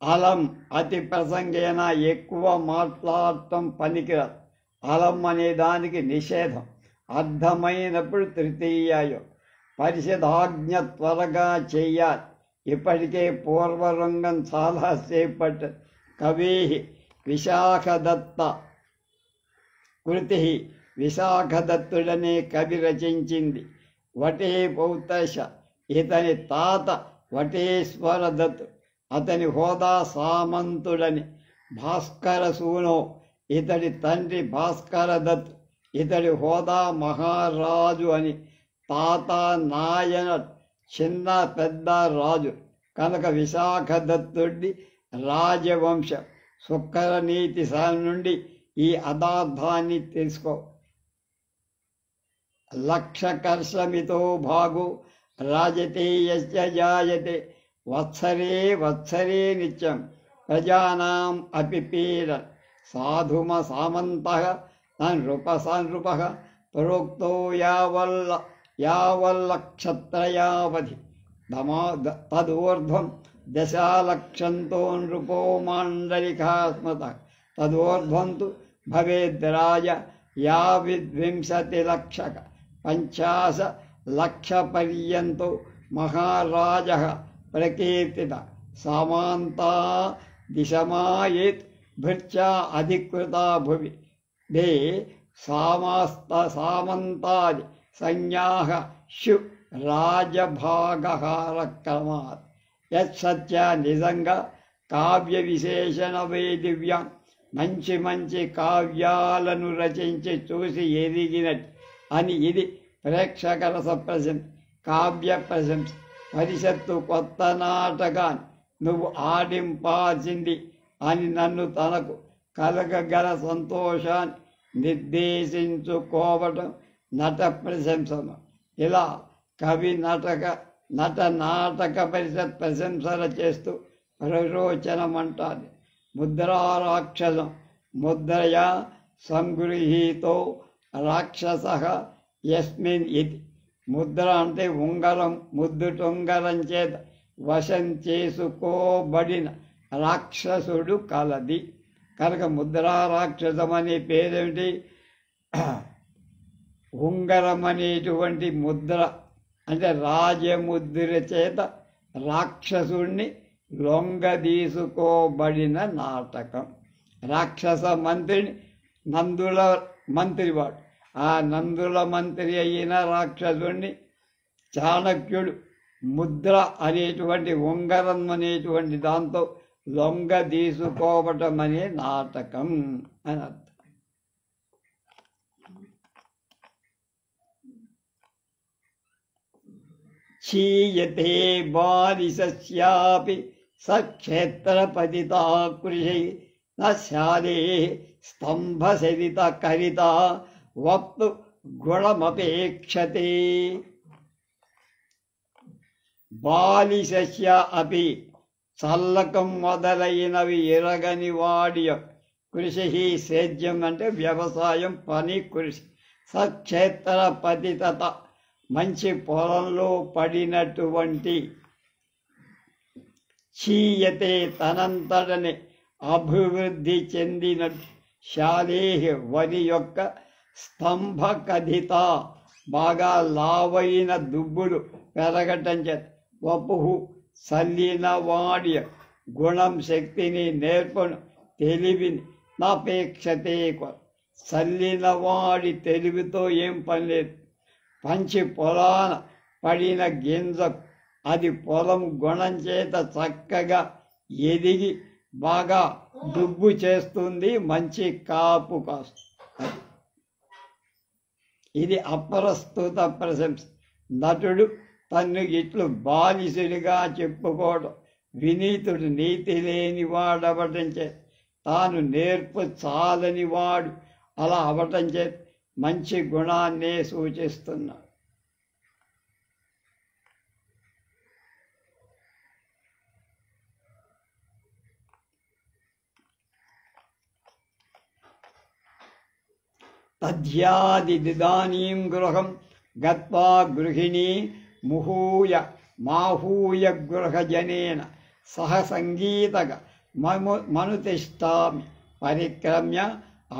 అలం అతి ప్రసంగేన ఎక్కువ మాట్లాడటం పనికిరాదు. అలం అనే దానికి నిషేధం. అర్థమైనప్పుడు తృతీయాయం. పరిషదాజ్ఞ త్వరగా చెయ్యాలి. ఇప్పటికే పూర్వరంగం చాలాసేపటి. కవి విశాఖదత్త కృతి విశాఖదత్తుడనే కవి రచించింది. వటే పౌత్రశ ఇతని తాత వటేశ్వర దత్తు, అతని హోదా సామంతుడని. భాస్కర సూనో ఇతడి తండ్రి భాస్కర దత్, ఇతడి హోదా మహారాజు అని. తాత నాయన చిన్న పెద్ద రాజు కనుక విశాఖదత్తుడి రాజవంశం. శుక్ర నీతి నుండి ఈ అదార్థాన్ని తెలుసుకో. లక్షకర్షమితో భాగో రాజతే యస్య జాయతే వత్సరే వత్సరే నిత్యం ప్రజానాం అపి పీడ సాధుమ సామంతః నృపసనృపః ప్రోక్తో యావల్లక్షత్రయావధి తదూర్ధ్వం దశాలక్షంతో నృపో మాండలికా స్మృతః తదూర్ధ్వం తు భవేద్రాజ యావిద్వింశతిలక్షక 50 లక్షపర్యంతో మహారాజః ప్రకీర్తిత సామంతా దిశమాయేత్ భృత్యా అధికృతా భువి దే సామంతాది సంజ్ఞాః శు రాజభాగహారక్రమాత్. యత్సత్య నిజంగా కావ్య విశేషణ వేదివ్యం మంచి మంచి కావ్యాలను రచించి చూసి ఎదిగినట్టు అని. ఇది ప్రేక్షకరస ప్రశంస, కావ్య ప్రశంస. పరిషత్తు కొత్త నాటకాన్ని నువ్వు ఆడింపాల్సింది అని నన్ను తనకు కలగగల సంతోషాన్ని నిర్దేశించుకోవటం నట ప్రశంసను. ఇలా కవి నట నాటక పరిషత్ ప్రశంసలు చేస్తూ ప్రరోచనమంటారు. ముద్రారాక్షసం ముద్రయా సంగృహీతో రాక్షసః యస్మిన్ ఇది. ముద్ర అంటే ఉంగరం, ముద్దుటుంగరం చేత వశం చేసుకోబడిన రాక్షసుడు కలది కనుక ముద్రారాక్షసం అనే పేరేమిటి? ఉంగరం అనేటువంటి ముద్ర అంటే రాజముద్ర చేత రాక్షసుణ్ణి లొంగదీసుకోబడిన నాటకం. రాక్షస మంత్రిని నందుల మంత్రివాడు. ఆ నందుల మంత్రి అయిన రాక్షసుణ్ణి చాణక్యుడు ముద్ర అనేటువంటి ఉంగరం అనేటువంటి దాంతో లొంగదీసుకోవటం అనే నాటకం అని అర్థం. क्षीयते बालिशस्यापि सक्षेत्रपतिता कृषि न शाले स्तंभसरितकरिता वक्तु गुणमपेक्षते। బాలిశస్య అపి చల్లకం మొదలైనవి ఎరగని వాడి కృషి, సేద్యం అంటే వ్యవసాయం పని, కృషి. సక్షేత్ర పతితత మంచి పొలంలో పడినటువంటి, క్షీయతే తనంతటనే అభివృద్ధి చెందిన, శాలేహ వరి యొక్క స్తంభ కథిత బాగా లావైన దుబ్బులు పెరగటం చేత, వపుహు సల్లిన వాడి గుణం శక్తిని నేర్పను తెలివిని నాపేక్షతే, సల్లిన వాడి తెలివితో ఏం పని లేదు. పంచి పొలాన పడిన గింజ అది పొలం గుణం చేత చక్కగా ఎదిగి బాగా దుబ్బు చేస్తుంది, మంచి కాపు కాస్తుంది. ఇది అప్రస్తుత ప్రశంస. నటుడు తన్ను ఇట్లు బాలిసుడిగా చెప్పుకోవడం, వినీతుడు నీతి లేని వాడు అవటం చే, తాను నేర్పు చాలని వాడు అలా అవటం చే మంచి గుణాన్నే సూచిస్తున్నాడు. తద్యాదిదానీం గృహం గత్వా గృహిణీ ముహూయ మాహూయ గృహజనేన సహ సంగీతగ మనుతిష్టామి పరిక్రమ్య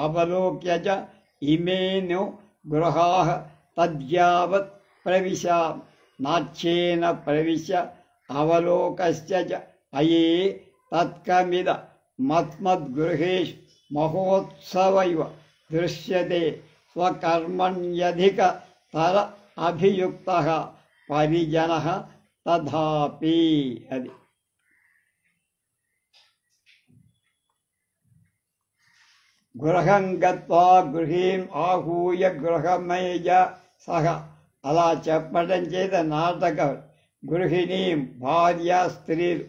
అవలోక్య చ ఇమేను గృహాః తద్యావత్ ప్రవిశామి నాట్యేన ప్రవిశ్య అవలోకశ్చ చ అయే తత్కమిద మత్మద్గృహేషు మహోత్సవైవ దృశ్యతే స్వకర్మణ్యధిక తర అభియుక్తః పరిజనః తథాపి. అది గృహం గత్వా గృహీం ఆహూయ గృహమేజ సహ అలా చెప్పడం చేత నాటక గృహిణీం భార్య స్త్రీలు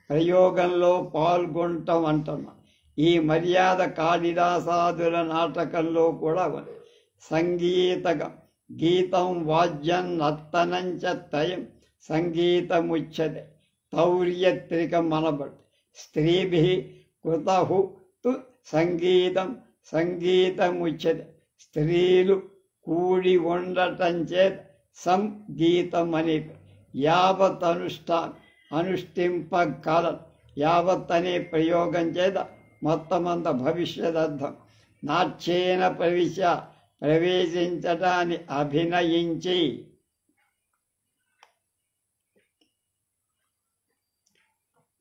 ప్రయోగంలో పాల్గొనటం అంటున్నాం. ఈ మర్యాద కాళిదాసాదుల నాటకంలో కూడా ఉంది. సంగీతకం గీతం వాద్యం నర్తనంచ త్రయం సంగీతముచ్యతే తౌర్యత్రికం అనబడు. స్త్రీభిః కృతహు తు సంగీతం సంగీతముచ్యతే. స్త్రీలు కూడి ఉండటం చేత సంగీతం అని. యావత్ అనుష్ఠింపగలరు. యావత్ అనే ప్రయోగం చేత మొత్తమంత భవిష్యదర్థం. నాట్యేన ప్రవేశించటాన్ని అభినయించి,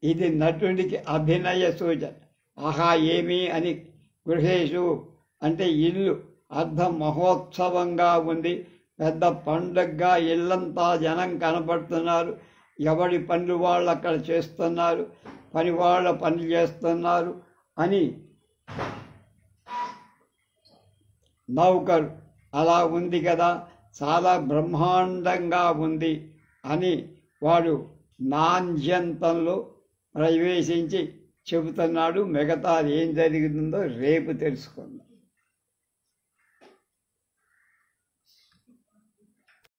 ఇది నటుడికి అభినయ సూచన. ఆహా ఏమి అని. గృహేషు అంటే ఇల్లు, అర్థం మహోత్సవంగా ఉంది, పెద్ద పండుగగా ఇల్లంతా జనం కనబడుతున్నారు. ఎవడి పనులు వాళ్ళు అక్కడ చేస్తున్నారు, పని వాళ్ళ పని చేస్తున్నారు అని. నౌకరు అలా ఉంది కదా, చాలా బ్రహ్మాండంగా ఉంది అని వాడు నాంద్యంతంలో ప్రవేశించి చెబుతున్నాడు. మిగతా ఏం జరిగిందో రేపు తెలుసుకో.